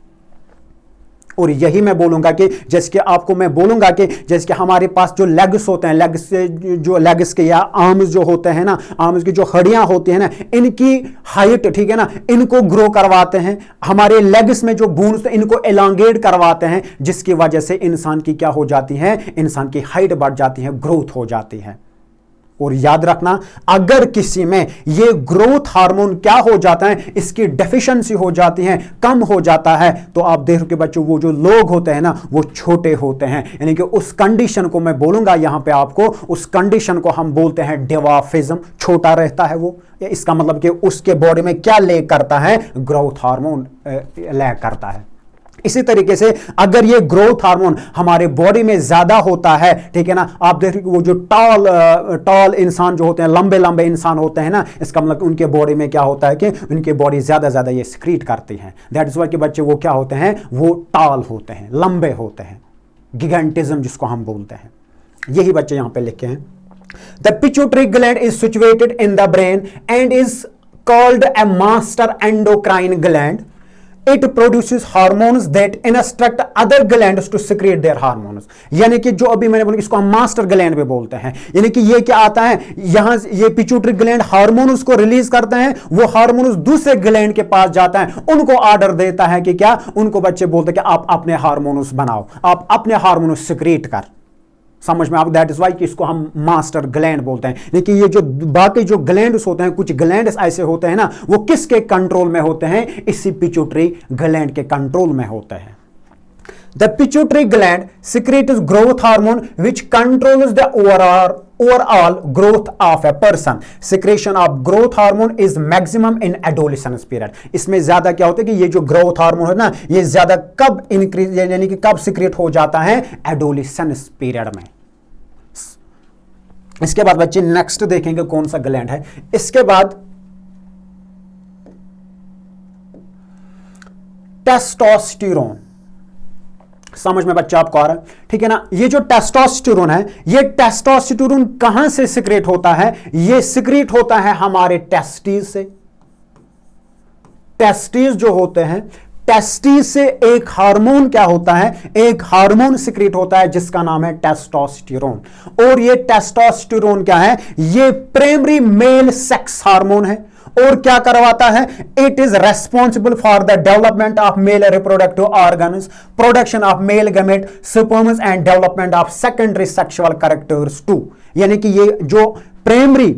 और यही मैं बोलूंगा कि जैसे कि आपको मैं बोलूंगा कि जैसे कि हमारे पास जो लेग्स होते हैं, लेग्स से जो लेग्स के या आर्म्स जो होते हैं ना, आर्म्स की जो हड्डियां होती हैं ना, इनकी हाइट, ठीक है ना, इनको ग्रो करवाते हैं। हमारे लेग्स में जो बोन्स इनको एलोंगेट करवाते हैं, जिसकी वजह से इंसान की क्या हो जाती है? इंसान की हाइट बढ़ जाती है, ग्रोथ हो जाती है। और याद रखना, अगर किसी में ये ग्रोथ हार्मोन क्या हो जाता है, इसकी डेफिशिएंसी हो जाती है, कम हो जाता है, तो आप देखो कि बच्चों वो जो लोग होते हैं ना, वो छोटे होते हैं। यानी कि उस कंडीशन को मैं बोलूंगा यहां पे आपको, उस कंडीशन को हम बोलते हैं डिवार्फिज्म। छोटा रहता है वो, इसका मतलब कि उसके बॉडी में क्या लैक करता है? ग्रोथ हार्मोन लैक करता है। इसी तरीके से अगर ये ग्रोथ हार्मोन हमारे बॉडी में ज्यादा होता है, ठीक है ना, आप देखिए वो जो टॉल इंसान जो होते हैं, लंबे लंबे इंसान होते हैं ना, इसका मतलब उनके बॉडी में क्या होता है कि उनके बॉडी ज्यादा ये सिक्रीट करती है। दैट इज वाई के बच्चे वो क्या होते हैं? वो टॉल होते हैं, लंबे होते हैं, गिगेंटिज्म जिसको हम बोलते हैं। यही बच्चे यहां पे लिखे हैं। The pituitary gland is situated in the brain and is called a master endocrine gland. It produces hormones that instruct other glands to secrete their hormones। यानी कि जो अभी मैंने बोला, इसको हम मास्टर ग्लैंड भी बोलते हैं। यानी कि ये क्या आता है, यहां ये पिट्यूटरी ग्लैंड हार्मोन्स को रिलीज करते हैं, वो हार्मोन्स दूसरे ग्लैंड के पास जाता है, उनको ऑर्डर देता है कि क्या, उनको बच्चे बोलते हैं कि आप अपने हार्मोन्स बनाओ, आप अपने हार्मोन्स सिक्रीट कर। समझ में आप? दैट इज वाई कि इसको हम मास्टर ग्लैंड बोलते हैं। लेकिन ये जो बाकी जो ग्लैंड्स होते हैं, कुछ ग्लैंड्स ऐसे होते हैं ना, वो किसके कंट्रोल में होते हैं? इसी पिट्यूटरी ग्लैंड के कंट्रोल में होते हैं। The pituitary gland secretes growth hormone which controls the overall growth of a person. Secretion of growth hormone is maximum in adolescence period. इसमें ज्यादा क्या होता है कि ये जो growth hormone है ना, ये ज्यादा कब increase यानी कि कब secrete हो जाता है? adolescence period में. इसके बाद बच्चे नेक्स्ट देखेंगे कौन सा ग्लैंड है. इसके बाद टेस्टोस्टेरोन. समझ में बच्चा आपको आ रहा है? ठीक है ना. ये जो टेस्टोस्टेरोन है, ये टेस्टोस्टेरोन कहां से सिक्रेट होता है? ये सिक्रेट होता है हमारे टेस्टिस से. टेस्टिस जो होते हैं, टेस्टिस से एक हार्मोन क्या होता है? एक हार्मोन सिक्रेट होता है जिसका नाम है टेस्टोस्टेरोन. और ये टेस्टोस्टेरोन क्या है? ये प्राइमरी मेल सेक्स हार्मोन है. और क्या करवाता है? It is responsible for the development of male reproductive organs, production of male gamete, sperms and development of secondary sexual characters too. यानी कि ये जो प्राइमरी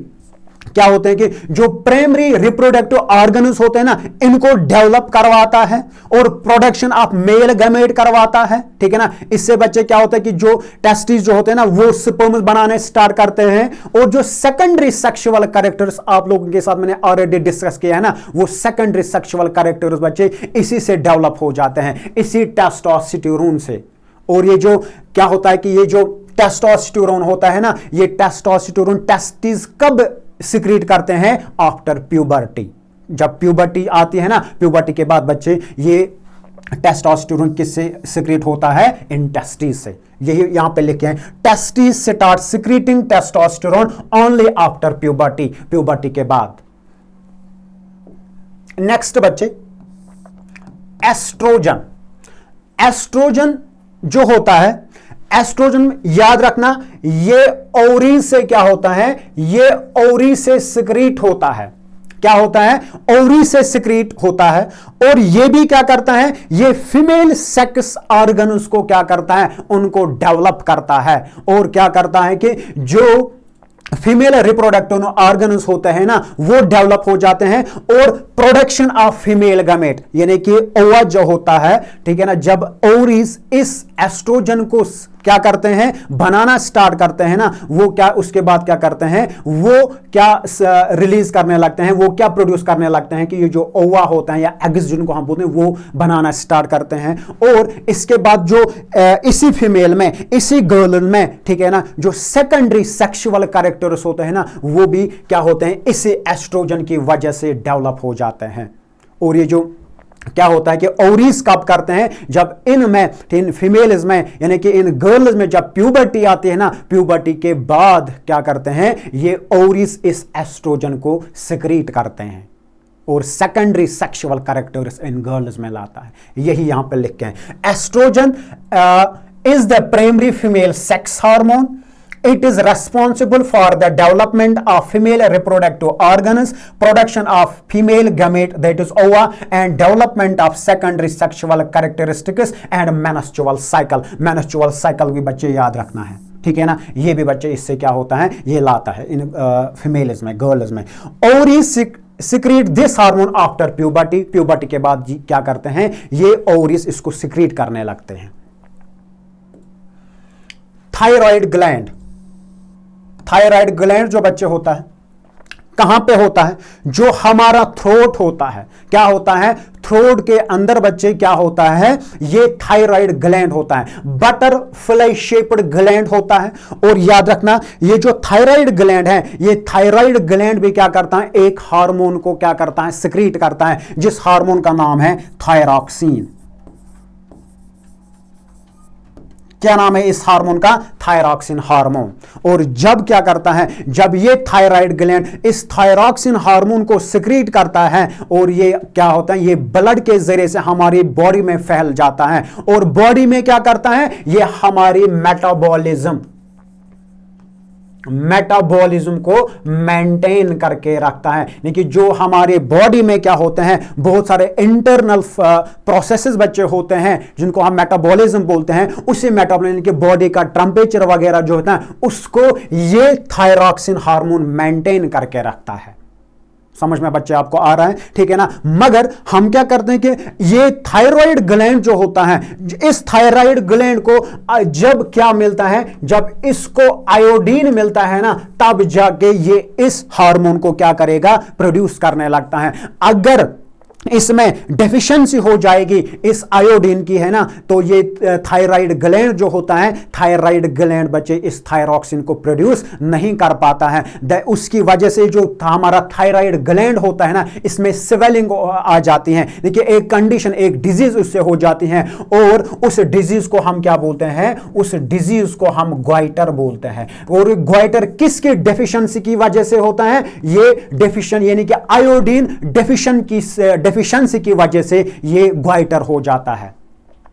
क्या होते हैं कि जो प्राइमरी रिप्रोडक्टिव ऑर्गन्स होते हैं ना, इनको डेवलप करवाता है और प्रोडक्शन ऑफ मेल गैमेट करवाता है. ठीक है ना. इससे बच्चे क्या होता है कि जो टेस्टिस जो होते हैं ना, वो स्पर्म्स बनाने स्टार्ट करते हैं. और जो सेकेंडरी सेक्सुअल कैरेक्टर्स आप लोगों के साथ मैंने ऑलरेडी डिस्कस किया है ना, वो सेकेंडरी सेक्सुअल कैरेक्टर्स बच्चे इसी से डेवलप हो जाते हैं, इसी टेस्टोस्टेरोन से. और ये जो क्या होता है कि ये जो टेस्टोस्टेरोन होता है ना, ये टेस्टोस्टेरोन टेस्टिस कब सिक्रीट करते हैं? After puberty. जब प्यूबर्टी आती है ना, प्यूबर्टी के बाद बच्चे ये टेस्टोस्टेरोन किससे सिक्रीट होता है? इन टेस्टिस से. यही यहां पे लिखे हैं, testis start secreting testosterone only after puberty. Puberty के बाद. नेक्स्ट बच्चे, एस्ट्रोजन. एस्ट्रोजन जो होता है, एस्ट्रोजन याद रखना, ये ओवरी से क्या होता है? ये ओवरी से सिक्रीट होता है. क्या होता है? ओवरी से सिक्रीट होता है. और ये भी क्या करता है? ये फीमेल सेक्स ऑर्गन्स को क्या करता है? उनको डेवलप करता है. और क्या करता है कि जो फीमेल रिप्रोडक्टिव ऑर्गन्स होते हैं ना, वो डेवलप हो जाते हैं. और प्रोडक्शन ऑफ फीमेल गैमेट यानी कि ओवा जो होता है, ठीक है ना, जब ओवरीज इस एस्ट्रोजन को क्या करते हैं? बनाना स्टार्ट करते हैं ना, वो क्या उसके बाद क्या करते हैं? वो क्या रिलीज करने लगते हैं? वो क्या प्रोड्यूस करने लगते हैं कि ये जो ओवा होता है या एग्स जिनको हम बोलते हैं, वो बनाना स्टार्ट करते हैं. और इसके बाद जो इसी फीमेल में, इसी गर्ल में, ठीक है ना, जो सेकेंडरी सेक्सुअल कैरेक्टर्स होते हैं ना, वो भी क्या होते हैं? इसी एस्ट्रोजन की वजह से डेवलप हो जाते हैं. और ये जो क्या होता है कि ओवरीज कब करते हैं? जब इनमें, इन फीमेल्स में यानी कि इन गर्ल्स में जब प्यूबर्टी आती है ना, प्यूबर्टी के बाद क्या करते हैं? ये ओवरीज इस एस्ट्रोजन को सिक्रीट करते हैं और secondary sexual characters in girls में लाता है. यही यहां पर लिखे हैं. Oestrogen is the primary female sex hormone. It is responsible for the development of female reproductive organs, production of female gamete that is ova, and development of secondary sexual characteristics and menstrual cycle. Menstrual cycle भी बच्चे याद रखना है. ठीक है ना. ये भी बच्चे इससे क्या होता है? ये लाता है इन फीमेल्स में, गर्ल्स में. और ये secrete this hormone after puberty. Puberty के बाद क्या करते हैं? ये ओवरीज इसको सिक्रीट करने लगते हैं. Thyroid gland. थायराइड ग्लैंड जो बच्चे होता है, कहां पे होता है? जो हमारा थ्रोट होता है. क्या होता है? थ्रोट के अंदर बच्चे क्या होता है? ये थायराइड ग्लैंड होता है. बटरफ्लाई शेप्ड ग्लैंड होता है. और याद रखना, ये जो थायराइड ग्लैंड है, ये थायराइड ग्लैंड भी क्या करता है? एक हार्मोन को क्या करता है? सिक्रीट करता है, जिस हार्मोन का नाम है थायरॉक्सिन. क्या नाम है इस हार्मोन का? Thyroxine hormone. और जब क्या करता है? जब ये थायराइड ग्लैंड इस थायरॉक्सिन हार्मोन को सिक्रीट करता है, और ये क्या होता है? ये ब्लड के जरिए से हमारी बॉडी में फैल जाता है. और बॉडी में क्या करता है? ये हमारी मेटाबॉलिज्म को मेंटेन करके रखता है. लेकिन जो हमारे बॉडी में क्या होते हैं? बहुत सारे इंटरनल प्रोसेसेस बच्चे होते हैं जिनको हम मेटाबॉलिज्म बोलते हैं. उसी मेटाबॉलिज्म के बॉडी का टेम्परेचर वगैरह जो होता है, उसको ये थायरॉक्सिन हार्मोन मेंटेन करके रखता है. समझ में बच्चे आपको आ रहा है, ठीक है ना। मगर हम क्या करते हैं कि ये थायराइड ग्लैंड जो होता है, इस थायराइड ग्लैंड को जब क्या मिलता है, जब इसको आयोडीन मिलता है ना, तब जाके ये इस हार्मोन को क्या करेगा, प्रोड्यूस करने लगता है। अगर इसमें डेफिशिएंसी हो जाएगी इस आयोडीन की, है ना, तो ये थायराइड ग्लैंड जो होता है, थायराइड ग्लैंड बच्चे इस थायरॉक्सिन को प्रोड्यूस नहीं कर पाता है। उसकी वजह से जो हमारा थायराइड ग्लैंड होता है ना, इसमें स्वेलिंग आ जाती है। देखिए एक कंडीशन, एक डिजीज उससे हो जाती है, और उस डिजीज को हम क्या बोलते हैं, उस डिजीज को हम ग्वाइटर बोलते हैं। और ग्वाइटर किसकी डेफिशिएंसी की वजह से होता है, ये डेफिशिएंट यानी कि आयोडीन डेफिशिएंसी की वजह से ये ग्वाइटर हो जाता है।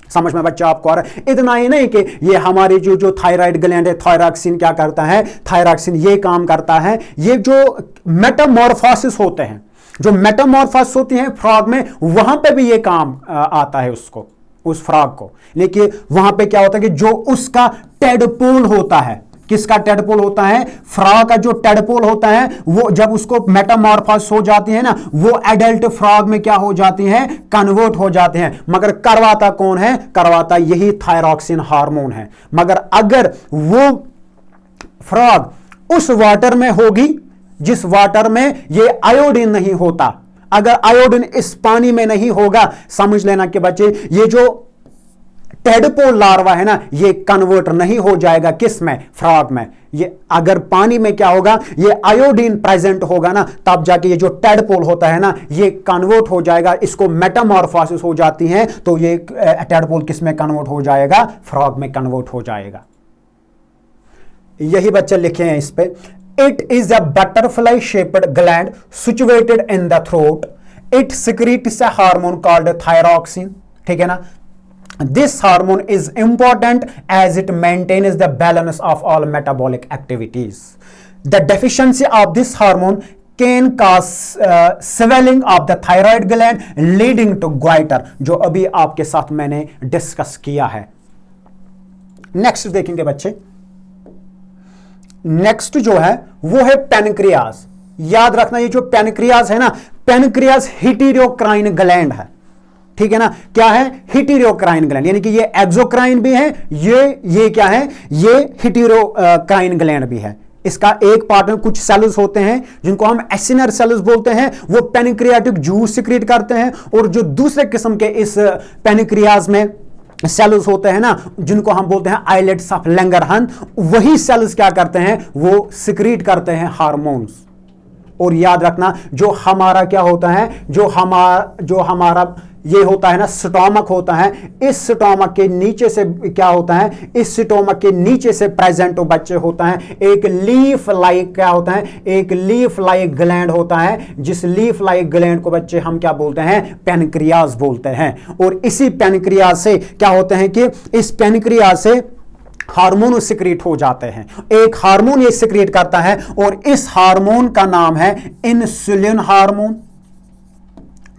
समझ में बच्चा आपको आ रहा है। इतना ही नहीं कि ये हमारी जो थायराइड ग्लैंड है, थायरॉक्सिन क्या करता है, थायरॉक्सिन ये काम करता है, ये जो मेटामॉर्फोसिस होते हैं, जो मेटामॉर्फोसिस होती है फ्रॉग में, वहां पे भी ये काम आता है उसको, उस फ्रॉग को। लेकिन वहां पे क्या होता है कि जो उसका टेडपोल होता है, किसका टेडपोल होता है, फ्रॉग का जो टेडपोल होता है, वो जब उसको मेटामॉर्फोसिस हो जाती है ना, वो एडल्ट फ्रॉग में क्या हो जाती है, कन्वर्ट हो जाते हैं। मगर करवाता कौन है, करवाता यही थायरॉक्सिन हार्मोन है। मगर अगर वो फ्रॉग उस वाटर में होगी जिस वाटर में ये आयोडीन नहीं होता, अगर आयोडीन इस पानी में नहीं होगा, समझ लेना कि बच्चे ये जो टेडपोल लार्वा है ना, ये कन्वर्ट नहीं हो जाएगा किस में, फ्रॉग में। ये अगर पानी में क्या होगा, ये आयोडीन प्रेजेंट होगा ना, तब जाके ये जो टेडपोल होता है ना, ये कन्वर्ट हो जाएगा, इसको मेटामॉर्फोसिस हो जाती है, तो ये टेडपोल किस में कन्वर्ट हो जाएगा, फ्रॉग में कन्वर्ट हो जाएगा। यही बच्चे लिखे हैं इस पे, it is a butterfly shaped gland situated in the throat, it secretes a hormone called thyroxine, ठीक है ना। This hormone is important as it maintains the balance of all metabolic activities. The deficiency of this hormone can cause swelling of the thyroid gland leading to goiter, जो अभी आपके साथ मैंने discuss किया है। नेक्स्ट देखेंगे बच्चे, नेक्स्ट जो है वो है पैनक्रियाज। याद रखना ये जो पैनक्रियाज है ना, पैनक्रियाज हिटेरोक्राइन ग्लैंड है, ठीक है ना। क्या है, हिटेरोक्राइन ग्लैंड, यानी कि ये एक्सोक्राइन भी है, ये क्या है, ये हिटेरोक्राइन ग्लैंड भी है। इसका एक पार्ट में कुछ सेल्स होते हैं जिनको हम एसिनर सेल्स बोलते हैं, वो पैनक्रियाटिक जूस सिक्रीट करते हैं, और जो दूसरे किस्म के इस पैनक्रियाज में सेल्स होते हैं ना, जिनको हम बोलते हैं आइलेट्स ऑफ लैंगरहन, वही सेल्स क्या करते हैं, वो सिक्रीट करते हैं हार्मोन्स। और याद रखना जो हमारा क्या होता है, जो हमारा ये होता है ना, स्टोमक होता है, इस स्टोमक के नीचे से क्या होता है, इस स्टोमक के नीचे से प्रेजेंट बच्चे होता है एक लीफ लाइक, क्या होता है, एक लीफ लाइक ग्लैंड होता है, जिस लीफ लाइक ग्लैंड को बच्चे हम क्या बोलते हैं, पैनक्रियाज बोलते हैं। और इसी पैनक्रियाज से क्या होते हैं कि इस पैनक्रियाज से हार्मोन सिक्रीट हो जाते हैं। एक हार्मोन ये सिक्रीट करता है, और इस हार्मोन का नाम है इंसुलिन हार्मोन।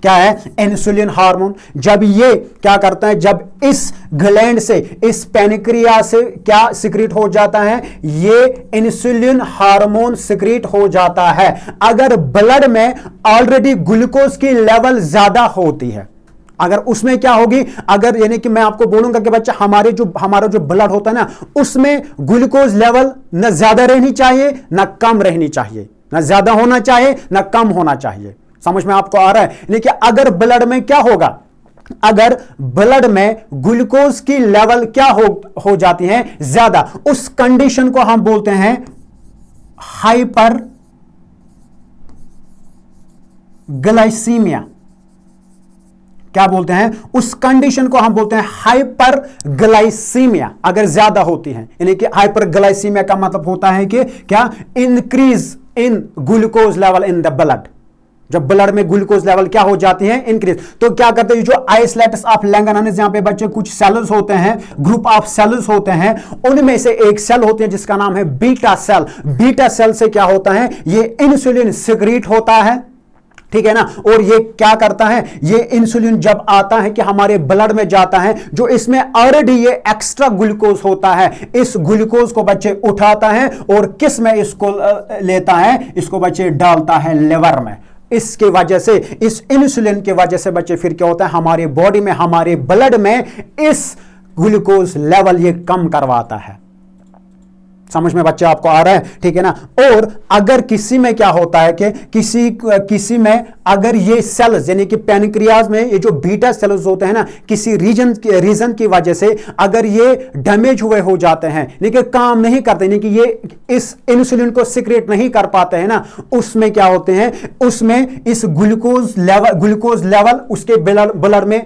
क्या है, इंसुलिन हार्मोन। जब ये क्या करता है, जब इस ग्लैंड से, इस पैनक्रिया से क्या सिक्रीट हो जाता है, ये इंसुलिन हार्मोन सिक्रीट हो जाता है। अगर ब्लड में ऑलरेडी ग्लूकोज की लेवल ज्यादा होती है, अगर उसमें क्या होगी, अगर यानी कि मैं आपको बोलूंगा कि बच्चा हमारा जो ब्लड होता है ना, उसमें ग्लूकोज लेवल न ज्यादा रहनी चाहिए न कम रहनी चाहिए, न ज्यादा होना चाहिए न कम होना चाहिए। समझ में आपको आ रहा है। लेकिन अगर ब्लड में क्या होगा, अगर ब्लड में ग्लूकोज की लेवल क्या हो जाती है ज्यादा, उस कंडीशन को हम बोलते हैं हाइपर ग्लाइसीमिया। क्या बोलते हैं, उस कंडीशन को हम बोलते हैं हाइपर ग्लाइसीमिया। अगर ज्यादा होती है, यानी कि हाइपर ग्लाइसीमिया का मतलब होता है कि क्या, increase in glucose level in the blood. जब ब्लड में ग्लूकोज लेवल क्या हो जाती है, इंक्रीज, तो क्या करते हैं, जो आइसलेट्स ऑफ लैंगरहैंस, जहां पे बच्चे कुछ सेल्स होते हैं, ग्रुप ऑफ सेल्स होते हैं, उनमें से एक सेल होती है जिसका नाम है बीटा सेल। बीटा सेल से क्या होता है, ये इंसुलिन सिक्रीट होता है, ठीक है ना। और ये क्या करता है, ये इंसुलिन जब आता है कि हमारे ब्लड में जाता है, जो इसमें ऑलरेडी ये एक्स्ट्रा ग्लूकोज होता है, इस ग्लूकोज को बच्चे उठाता है और किस में इसको लेता है, इसको बच्चे डालता है लिवर में। इसके वजह से, इस इंसुलिन की वजह से बच्चे फिर क्या होता है, हमारे बॉडी में, हमारे ब्लड में इस ग्लूकोज लेवल ये कम करवाता है। समझ में बच्चे आपको आ रहा है, ठीक है ना। और अगर किसी में क्या होता है कि किसी में अगर ये सेल्स यानी कि पैनक्रियाज में ये जो बीटा सेल्स होते हैं ना, किसी रीजन की वजह से अगर ये डैमेज हुए हो जाते हैं, लेकिन काम नहीं करते, यानी कि ये इस इंसुलिन को सिक्रेट नहीं कर पाते हैं ना, उसमें क्या होते हैं, उसमें इस ग्लूकोज लेवल उसके ब्लड में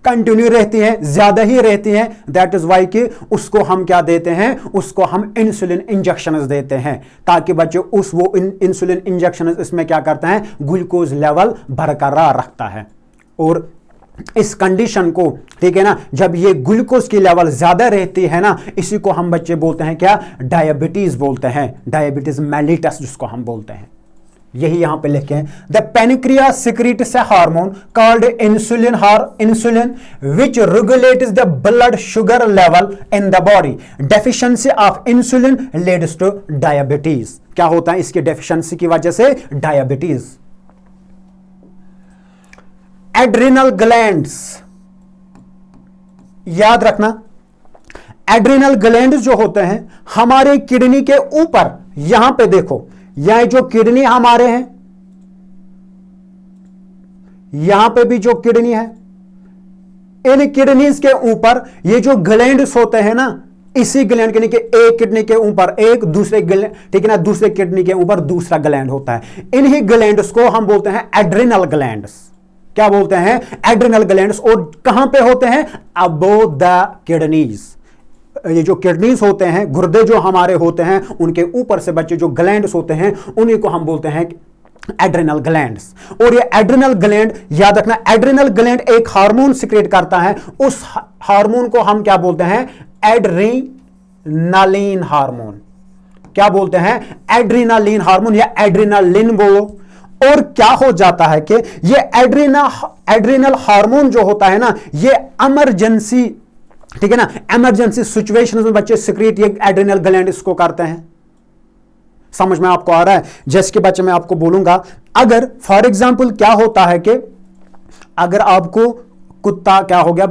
कंटिन्यू रहती है, ज्यादा ही रहती है। दैट इज वाई कि उसको हम क्या देते हैं, उसको हम इंसुलिन इंजेक्शन देते हैं, ताकि बच्चे वो इंसुलिन इंजेक्शन इसमें क्या करते हैं, ग्लूकोज लेवल बरकरार रखता है। और इस कंडीशन को, ठीक है ना, जब ये ग्लूकोज की लेवल ज्यादा रहती है ना, इसी को हम बच्चे बोलते हैं क्या, डायबिटीज बोलते हैं, डायबिटीज मेलिटस जिसको हम बोलते हैं। यही यहां पे लिखे हैं, the pancreas secretes a hormone called insulin which regulates the blood sugar level in the body. Deficiency of insulin leads two diabetes. क्या होता है, इसकी डेफिशिएंसी की वजह से डायबिटीज। एड्रिनल ग्लैंड्स, याद रखना, एड्रिनल ग्लैंड जो होते हैं हमारे किडनी के ऊपर, यहां पे देखो, यह जो किडनी हमारे हैं, यहां पे भी जो किडनी है, इन किडनीज के ऊपर ये जो ग्लैंड्स होते हैं ना, इसी ग्लैंड के एक किडनी के ऊपर एक, दूसरे ग्लैंड, ठीक है ना, दूसरे किडनी के ऊपर दूसरा ग्लैंड होता है। इन्हीं ग्लैंड्स को हम बोलते हैं एड्रिनल ग्लैंड्स। क्या बोलते हैं, एड्रिनल ग्लैंड्स। और कहां पे होते हैं, अबोव द किडनीज। ये जो किडनीज होते हैं, गुर्दे जो हमारे होते हैं, उनके ऊपर से बच्चे जो ग्लैंड्स होते हैं, उन्हीं को हम बोलते हैं एड्रिनल ग्लैंड्स। और ये एड्रिनल ग्लैंड, याद रखना, एड्रिनल ग्लैंड एक हार्मोन सिक्रेट करता है, उस हार्मोन को हम क्या बोलते हैं, एड्रीनालिन हार्मोन। क्या बोलते हैं, एड्रीनालिन हार्मोन या एड्रीनालिन बोलो। और क्या हो जाता है कि ये एड्रिनल हार्मोन जो होता है ना, ये इमरजेंसी, ठीक है ना, इमरजेंसी सिचुएशन में बच्चे सिक्रेट ये एड्रिनल ग्लैंड इसको करते हैं। समझ में आपको आ रहा है। जैसे कि बच्चे मैं आपको बोलूंगा, अगर फॉर एग्जांपल क्या होता है कि अगर आपको कुत्ता क्या हो गया,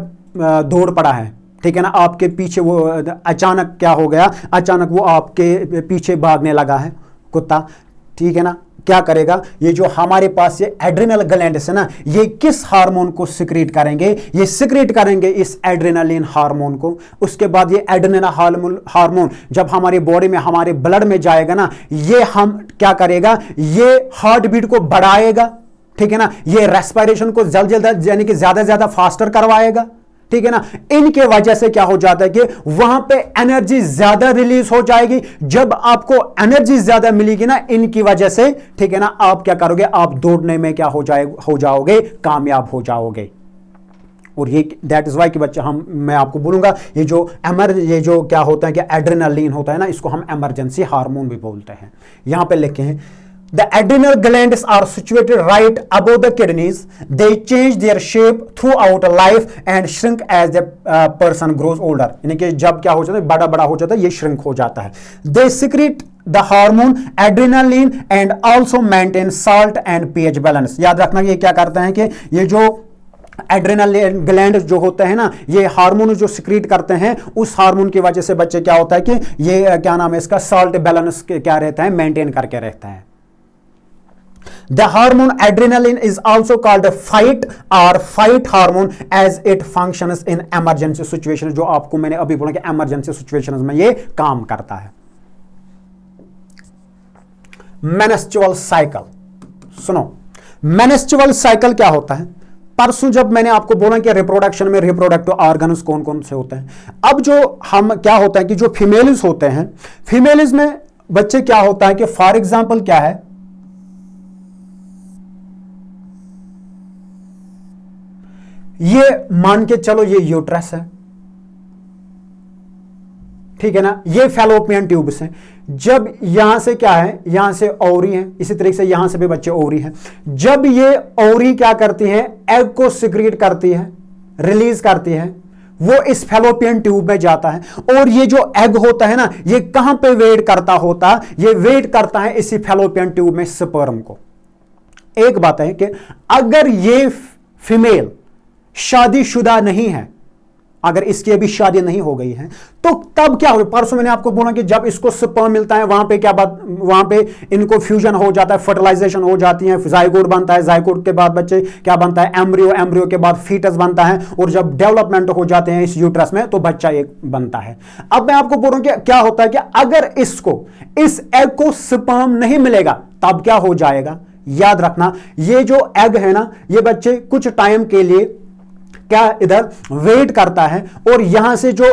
दौड़ पड़ा है, ठीक है ना, आपके पीछे वो अचानक क्या हो गया, अचानक वो आपके पीछे भागने लगा है कुत्ता, ठीक है ना, क्या करेगा, ये जो हमारे पास ये एड्रिनल ग्लैंड्स है ना, ये किस हार्मोन को सिक्रेट करेंगे, ये सिक्रेट करेंगे इस एड्रेनालिन हार्मोन को। उसके बाद ये एड्रेनालिन हार्मोन जब हमारे बॉडी में, हमारे ब्लड में जाएगा ना, ये हम क्या करेगा, ये हार्ट बीट को बढ़ाएगा, ठीक है ना, ये रेस्पिरेशन को जल्द यानी कि ज्यादा फास्टर करवाएगा, ठीक है ना। इनके वजह से क्या हो जाता है कि वहां पे एनर्जी ज्यादा रिलीज हो जाएगी। जब आपको एनर्जी ज्यादा मिलेगी ना इनकी वजह से, ठीक है ना, आप क्या करोगे, आप दौड़ने में क्या हो जाओगे, कामयाब हो जाओगे। और ये दैट इज वाई कि बच्चा मैं आपको बोलूंगा, ये जो क्या होता है कि एड्रेनालिन होता है ना, इसको हम इमरजेंसी हार्मोन भी बोलते हैं। यहां पे लिखे हैं, the adrenal glands are situated right above the kidneys. They change their shape throughout life and shrink as the person grows older. यानी कि जब क्या हो जाता है, बड़ा हो जाता है, ये श्रिंक हो जाता है। They secrete the hormone adrenaline and also maintain salt and pH balance. याद रखना, ये क्या करते हैं कि ये जो एड्रेनल ग्लैंड जो होते हैं ना, ये हार्मोन जो सिक्रीट करते हैं, उस हार्मोन की वजह से बच्चे क्या होता है कि ये क्या नाम है इसका, सॉल्ट बैलेंस क्या रहता है, मेंटेन करके रहता है। The hormone adrenaline is also called fight hormone as it functions in emergency situations. जो आपको मैंने अभी बोला कि emergency situations में ये काम करता है। menstrual cycle, सुनो, menstrual cycle क्या होता है। परसों जब मैंने आपको बोला कि रिप्रोडक्शन में रिप्रोडक्टिव ऑर्गन्स कौन कौन से होते हैं, अब जो हम क्या होता है कि जो फीमेल्स होते हैं, फीमेल्स में बच्चे क्या होता है कि फॉर एग्जाम्पल क्या है, ये मान के चलो ये यूट्रस है, ठीक है ना, ये फैलोपियन ट्यूब्स हैं। जब यहां से क्या है, यहां से ओवरी है, इसी तरीके से यहां से भी बच्चे ओवरी हैं। जब ये ओवरी क्या करती है, एग को सिक्रीट करती है, रिलीज करती है, वो इस फैलोपियन ट्यूब में जाता है। और ये जो एग होता है ना, ये कहां पे वेट करता होता, ये वेट करता है इसी फैलोपियन ट्यूब में स्पर्म को। एक बात है कि अगर ये फीमेल शादीशुदा नहीं है, अगर इसकी अभी शादी नहीं हो गई है, तो तब क्या हो, परसों मैंने आपको बोला कि जब इसको स्पर्म मिलता है वहां पे क्या बात, वहां पे इनको फ्यूजन हो जाता है, फर्टिलाइजेशन हो जाती है, जाइगोट बनता है, जाइगोट के बाद बच्चे क्या बनता है, एम्ब्रियो, एम्ब्रियो के बाद फीटस बनता है, और जब डेवलपमेंट हो जाते हैं इस यूट्रस में तो बच्चा एक बनता है। अब मैं आपको बोल रहा हूं कि क्या होता है कि अगर इसको इस एग को स्पर्म नहीं मिलेगा तब क्या हो जाएगा, याद रखना ये जो एग है ना, ये बच्चे कुछ टाइम के लिए क्या इधर वेट करता है, और यहां से जो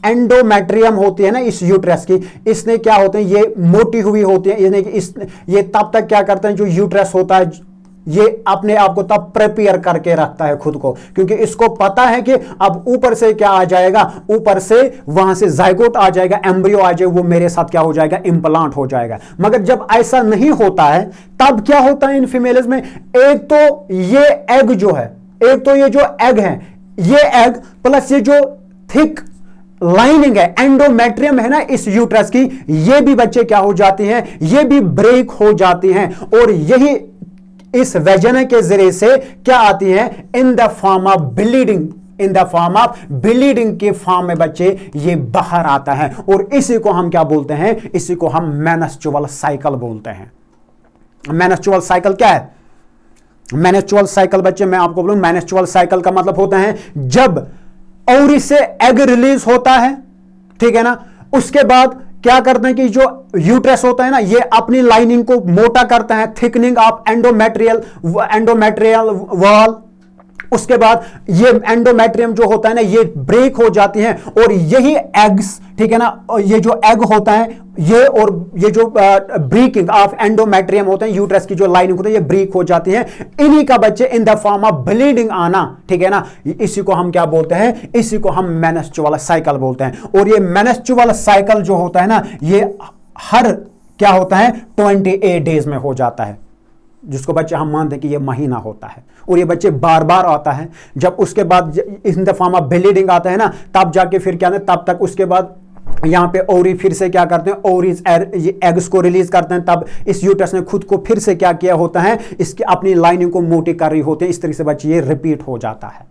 एंडोमेट्रियम होती है ना इस यूट्रस की, इसने क्या होते हैं, ये मोटी हुई होती है, यानी कि ये तब तक क्या करते हैं, जो यूट्रस होता है ये अपने आप को तब प्रिपेयर करके रखता है खुद को, क्योंकि इसको पता है कि अब ऊपर से क्या आ जाएगा, ऊपर से वहां से जाइगोट आ जाएगा, एम्ब्रियो आ जाएगा, वो मेरे साथ क्या हो जाएगा, इम्प्लांट हो जाएगा। मगर जब ऐसा नहीं होता है तब क्या होता है इन फीमेल्स में, एक तो ये एग जो है, एक तो ये जो एग है, ये एग प्लस ये जो थिक लाइनिंग है, एंडोमेट्रियम है ना इस यूट्रस की, ये भी बच्चे क्या हो जाती हैं, ये भी ब्रेक हो जाती हैं, और यही इस वेजिना के जरिए से क्या आती है, in the form of bleeding, in the form of bleeding के फॉर्म में बच्चे ये बाहर आता है, और इसी को हम क्या बोलते हैं, इसी को हम मेनस्ट्रुअल साइकिल बोलते हैं। मेनस्ट्रुअल साइकिल क्या है, मेनस्ट्रुअल साइकिल बच्चे मैं आपको बोलूं, मेनस्ट्रुअल साइकिल का मतलब होता है जब ओवरी से एग रिलीज होता है, ठीक है ना, उसके बाद क्या करते हैं कि जो यूट्रस होता है ना, ये अपनी लाइनिंग को मोटा करता है, थिकनिंग ऑफ एंडोमेट्रियल वॉल, उसके बाद ये एंडोमेट्रियम जो होता है ना ये ब्रेक हो जाती है, और यही एग्स, ठीक है ना, ये जो एग होता है ये, और ये जो ब्रेकिंग ऑफ एंडोमेट्रियम होते हैं, यूट्रस की जो लाइनिंग होती है ये ब्रेक हो जाती है, इन्हीं का बच्चे in the form of bleeding आना, ठीक है ना, इसी को हम क्या बोलते हैं, इसी को हम मेनस्ट्रुअल साइकिल बोलते हैं। और ये मेनस्ट्रुअल साइकिल जो होता है ना, ये हर क्या होता है 28 डेज में हो जाता है, जिसको बच्चे हम मानते हैं कि ये महीना होता है, और ये बच्चे बार बार आता है। जब उसके बाद in the form of bleeding आता है ना, तब जाके फिर क्या है, तब तक उसके बाद यहां पे ओवरी फिर से क्या करते हैं, ओवरीज एग्स को रिलीज करते हैं, तब इस यूट्रस ने खुद को फिर से क्या किया होता है, इसकी अपनी लाइनिंग को मोटी कर रही होती है, इस तरीके से बच्चे ये रिपीट हो जाता है।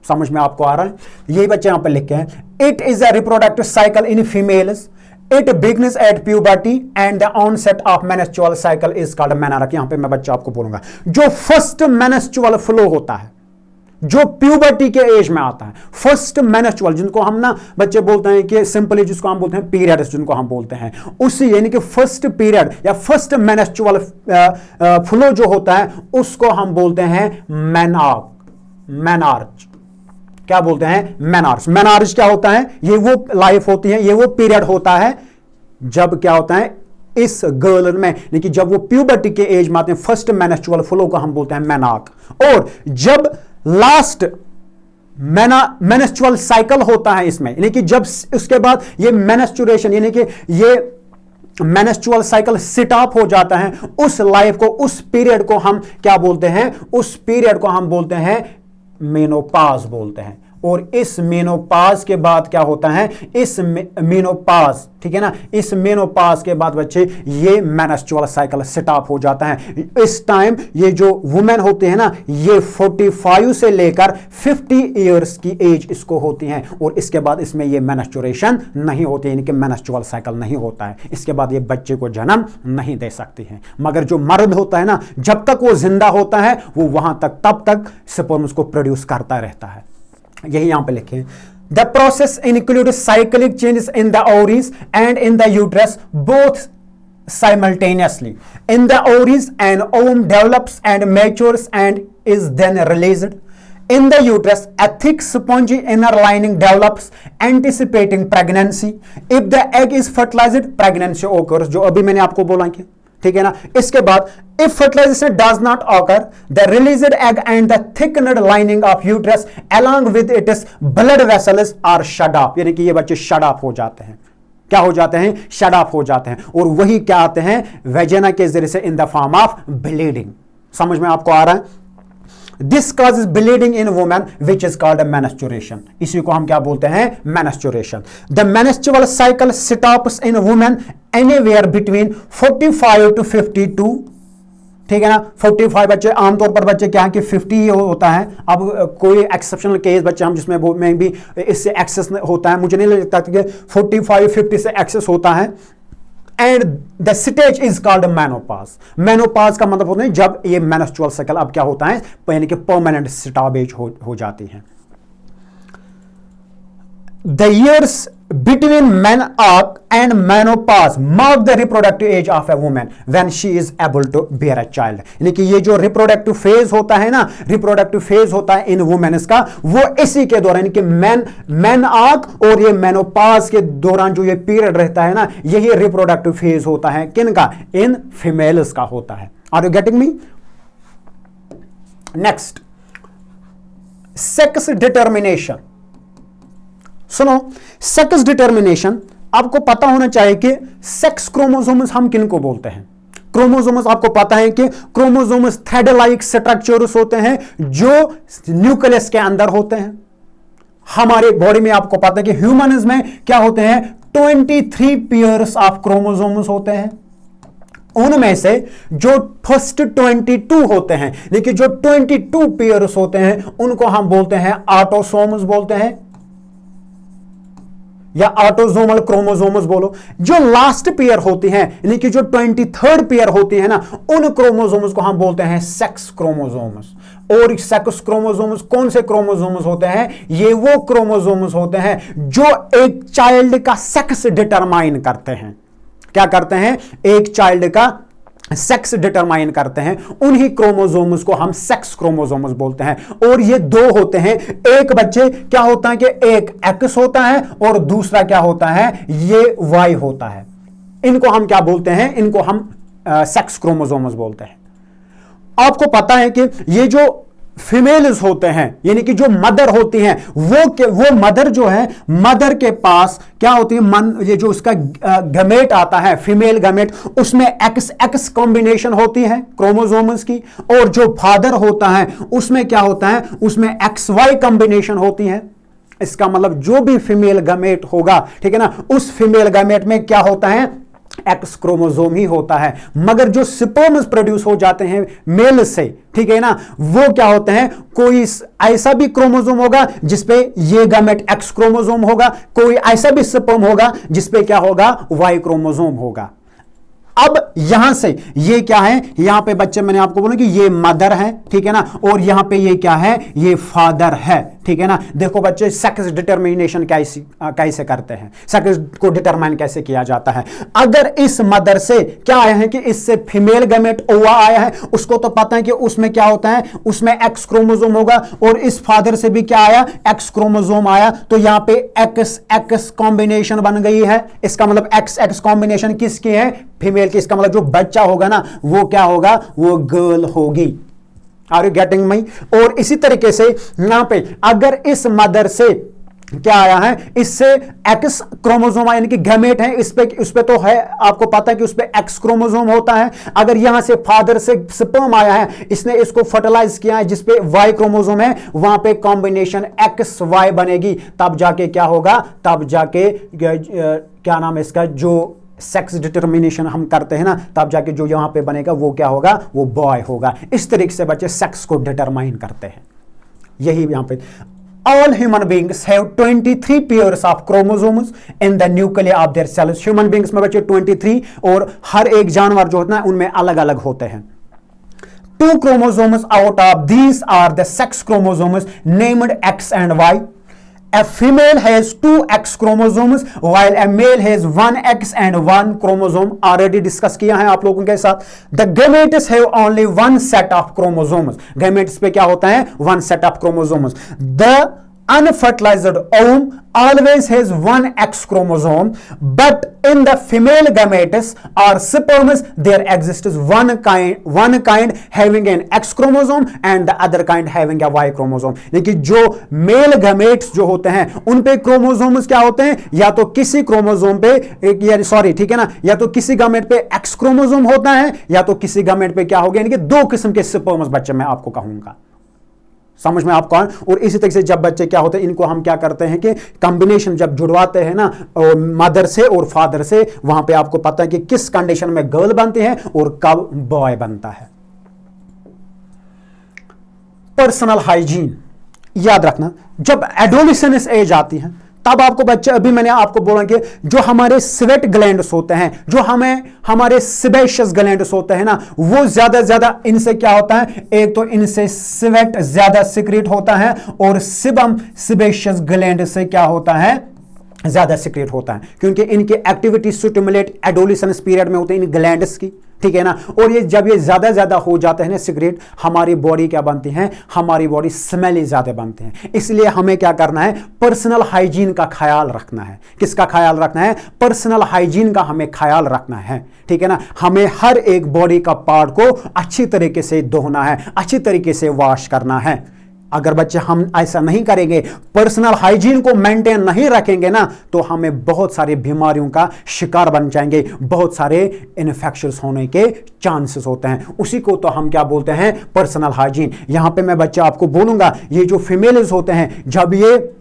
समझ में आपको आ रहा है, यही बच्चे यहां पर लिखे हैं, it is a reproductive cycle in females, it begins at puberty and the onset of menstrual cycle is called menarche. यहां पे मैं बच्चा आपको बोलूंगा, जो फर्स्ट मेनस्ट्रुअल फ्लो होता है, जो प्यूबर्टी के एज में आता है, फर्स्ट मेनस्ट्रुअल, जिनको हम ना बच्चे बोलते हैं कि सिंपली जिसको हम बोलते हैं पीरियड्स, जिनको हम बोलते हैं, उसी यानी कि फर्स्ट पीरियड या फर्स्ट मेनस्ट्रुअल फ्लो जो होता है उसको हम बोलते हैं मेनार्च। क्या बोलते हैं, मेनार्च। मेनार्च क्या होता है, ये वो लाइफ होती है, ये वो पीरियड होता है जब क्या होता है इस गर्ल में, लेकिन जब वो प्यूबर्टी के एज में आते हैं, फर्स्ट मेनस्ट्रुअल फ्लो को हम बोलते हैं मेनार्क। और जब लास्ट मेनस्ट्रुअल साइकिल होता है इसमें, यानी कि जब उसके बाद ये मेनस्ट्रुएशन यानी कि ये मेनस्ट्रुअल साइकिल सिट अप हो जाता है, उस लाइफ को, उस पीरियड को हम क्या बोलते हैं, उस पीरियड को हम बोलते हैं मेनोपाज बोलते हैं। और इस मेनोपाज के बाद क्या होता है, इस मेनोपाज, ठीक है ना, इस मेनोपाज के बाद बच्चे ये मेनस्ट्रुअल साइकिल सेट अप हो जाता है। इस टाइम ये जो वुमेन होते हैं ना, ये 45 से लेकर 50 इयर्स की एज इसको होती है, और इसके बाद इसमें ये मेनस्ट्रुएशन नहीं होती, यानी कि मेनस्ट्रुअल साइकिल नहीं होता है, इसके बाद ये बच्चे को जन्म नहीं दे सकती है। मगर जो मर्द होता है ना, जब तक वो जिंदा होता है वो वहां तक तब तक स्पर्म्स को प्रोड्यूस करता रहता है। यही यहां पे लिखे, the process includes cyclic changes in the ovaries and in the uterus both simultaneously. In the ovaries, an ovum develops and matures and is then released. In the uterus, a thick spongy inner lining develops, anticipating pregnancy. If the egg is fertilized, pregnancy occurs. जो अभी मैंने आपको बोला कि ठीक है ना। इसके बाद if fertilization does not occur, the released egg and the thickened lining of uterus along with its blood vessels are shut off, यानी कि ये बच्चे shut off हो जाते हैं। क्या हो जाते हैं, shut off हो जाते हैं, और वही क्या आते हैं वेजिना के जरिए से in the form of bleeding। समझ में आपको आ रहा है। This causes bleeding in women, which is called a menstruation. इसी को हम क्या बोलते हैं, menstruation. The menstrual cycle stops in women anywhere between 45 to 52 ठीक है ना। 45 बच्चे, आमतौर पर बच्चे क्या है कि 50 ही होता है। अब कोई एक्सेप्शनल केस बच्चे हम जिसमें वो में भी इससे एक्सेस होता है, मुझे नहीं लगता कि 45-50 से एक्सेस होता है। And the stage is called menopause. Menopause का मतलब होता है जब ये मेंस्ट्रुअल साइकिल अब क्या होता है, यानी कि परमानेंट स्टॉपेज हो जाती है। The years between menarche and menopause mark the reproductive age of a woman when she is able to bear a child। यानी कि ये जो रिप्रोडक्टिव फेज होता है ना, रिप्रोडक्टिव फेज होता है इन वुमेन्स का, वो इसी के दौरान कि मेनआर्क और ये मेनोपॉज के दौरान जो ये पीरियड रहता है ना, यही रिप्रोडक्टिव फेज होता है। किनका? इन फीमेल्स का होता है। Are you getting me? Next, sex determination. सुनो, सेक्स डिटर्मिनेशन आपको पता होना चाहिए कि सेक्स क्रोमोसोम्स हम किन को बोलते हैं। क्रोमोसोम्स आपको पता है कि क्रोमोसोम्स थ्रेड लाइक स्ट्रक्चर्स होते हैं जो न्यूक्लियस के अंदर होते हैं। हमारे बॉडी में आपको पता है कि ह्यूमन्स में क्या होते हैं, 23 पेयर्स ऑफ क्रोमोसोम्स होते हैं। उनमें से जो फर्स्ट 22 होते हैं, लेकिन जो 22 पेयर्स होते हैं उनको हम बोलते हैं ऑटोसोम्स बोलते हैं, या ऑटोसोमल क्रोमोसोम्स बोलो। जो लास्ट पेयर होती हैं, यानी कि जो 23rd पेयर होती है ना, उन क्रोमोसोम्स को हम बोलते हैं सेक्स क्रोमोसोम्स। और सेक्स क्रोमोसोम्स कौन से क्रोमोसोम्स होते हैं? ये वो क्रोमोसोम्स होते हैं जो एक चाइल्ड का सेक्स डिटरमाइन करते हैं। क्या करते हैं? एक चाइल्ड का सेक्स डिटरमाइन करते हैं। उन्हीं क्रोमोसोम्स को हम सेक्स क्रोमोसोम्स बोलते हैं। और ये दो होते हैं। एक बच्चे क्या होता है कि एक एक्स होता है और दूसरा क्या होता है, ये वाई होता है। इनको हम क्या बोलते हैं? इनको हम सेक्स क्रोमोसोम्स बोलते हैं। आपको पता है कि ये जो फीमेल्स होते हैं, यानी कि जो मदर होती हैं, वो मदर जो है, मदर के पास क्या होती है, ये जो उसका गमेट आता है, फीमेल गमेट, उसमें एक्स एक्स कॉम्बिनेशन होती है क्रोमोसोम्स की। और जो फादर होता है उसमें क्या होता है, उसमें एक्स वाई कॉम्बिनेशन होती है। इसका मतलब जो भी फीमेल गमेट होगा, ठीक है ना, उस फीमेल गमेट में क्या होता है, एक्स क्रोमोसोम ही होता है। मगर जो स्पर्म्स प्रोड्यूस हो जाते हैं मेल से, ठीक है ना, वो क्या होते हैं, कोई ऐसा भी क्रोमोसोम होगा जिसपे ये गैमेट एक्स क्रोमोसोम होगा, कोई ऐसा भी स्पर्म होगा जिसपे क्या होगा, वाई क्रोमोसोम होगा। अब यहां से ये क्या है, यहां पे बच्चे मैंने आपको बोला कि ये मदर है, ठीक है ना, और यहां पे ये क्या है, ये फादर है, ठीक है ना। देखो बच्चे, सेक्स डिटर्मिनेशन कैसे करते हैं, सेक्स को डिटरमाइन कैसे किया जाता है। अगर इस मदर से क्या आया है कि इससे फीमेल गैमेट ओवा आया है, उसको तो पता है कि उसमें क्या होता है, उसमें एक्स क्रोमोसोम होगा। और इस फादर से भी क्या आया, एक्स क्रोमोसोम आया। तो यहां पे एक्स एक्स कॉम्बिनेशन बन गई है। इसका मतलब एक्स एक्स कॉम्बिनेशन किसकी है, फीमेल की। इसका मतलब जो बच्चा होगा ना, वो क्या होगा, वो गर्ल होगी। Are you getting me? और इसी तरीके से यहां पे अगर इस मदर से क्या आया है, इससे एक्स क्रोमोसोम यानी कि गैमेट है, इस पे तो है, आपको पता है कि उस पे एक्स क्रोमोसोम होता है। अगर यहां से फादर से स्पर्म आया है, इसने इसको फर्टिलाइज किया है जिसपे वाई क्रोमोसोम है, वहां पे कॉम्बिनेशन एक्स वाई बनेगी। तब जाके क्या होगा, तब जाके क्या नाम है इसका, जो सेक्स डिटर्मिनेशन हम करते हैं ना, तब जाके जो यहां पे बनेगा वो क्या होगा, वो बॉय होगा। इस तरीके से बच्चे सेक्स को डिटरमाइन करते हैं। यही यहां पे all human beings have 23 pairs of chromosomes in the nuclei of their cells। human beings में बच्चे 23, और हर एक जानवर जो होता है उनमें अलग अलग होते हैं। 2 chromosomes out of these are the sex chromosomes named X and Y। A female has 2 X chromosomes while a male has 1 X and 1 chromosome। already discuss किया है आप लोगों के साथ। The gametes have only 1 set of chromosomes। gametes पे क्या होता है, 1 set of chromosomes। The unfertilized ovum always has 1 X chromosome, but in the female gametes or sperms there exists one kind having an X chromosome and the other kind having a Y chromosome। लेकिन जो mail gametes जो होते हैं उन पे chromosomes क्या होते हैं, या तो किसी क्रोमोसोम पे सॉरी ठीक है ना, या तो किसी गामेट पे X क्रोमोसोम होता है, या तो किसी गामेट पे क्या होगा, यानी कि 2 किस्म के स्पर्म्स बच्चे मैं आपको कहूंगा। समझ में आपको? और इसी तरीके से जब बच्चे क्या होते हैं, इनको हम क्या करते हैं कि कॉम्बिनेशन जब जुड़वाते हैं ना मदर से और फादर से, वहां पे आपको पता है कि किस कंडीशन में गर्ल बनती है और कब बॉय बनता है। Personal hygiene. याद रखना, जब एडोलेसेंस एज आती है तब आपको बच्चे, अभी मैंने आपको बोला कि जो हमारे स्वेट ग्लैंड्स होते हैं, जो हमारे सिबेशियस ग्लैंड्स होते हैं ना, वो ज्यादा इनसे क्या होता है, एक तो इनसे स्वेट ज्यादा सिक्रेट होता है और सिबम सिबेशियस ग्लैंड से क्या होता है, ज्यादा सिक्रेट होता है, क्योंकि इनकी एक्टिविटी स्टिमुलेट एडोलेसेंस पीरियड में होते हैं इन ग्लैंड्स की, ठीक है ना। और ये जब ये ज्यादा हो जाते हैं ना सिगरेट, हमारी बॉडी क्या बनती है, हमारी बॉडी स्मेली ज्यादा बनते हैं। इसलिए हमें क्या करना है, पर्सनल हाइजीन का ख्याल रखना है। किसका ख्याल रखना है, पर्सनल हाइजीन का हमें ख्याल रखना है, ठीक है ना। हमें हर एक बॉडी का पार्ट को अच्छी तरीके से धोना है, अच्छी तरीके से वॉश करना है। अगर बच्चे हम ऐसा नहीं करेंगे, पर्सनल हाइजीन को मेंटेन नहीं रखेंगे ना, तो हमें बहुत सारी बीमारियों का शिकार बन जाएंगे, बहुत सारे इन्फेक्शंस होने के चांसेस होते हैं। उसी को तो हम क्या बोलते हैं, पर्सनल हाइजीन। यहां पे मैं बच्चे आपको बोलूंगा, ये जो फीमेल्स होते हैं, जब ये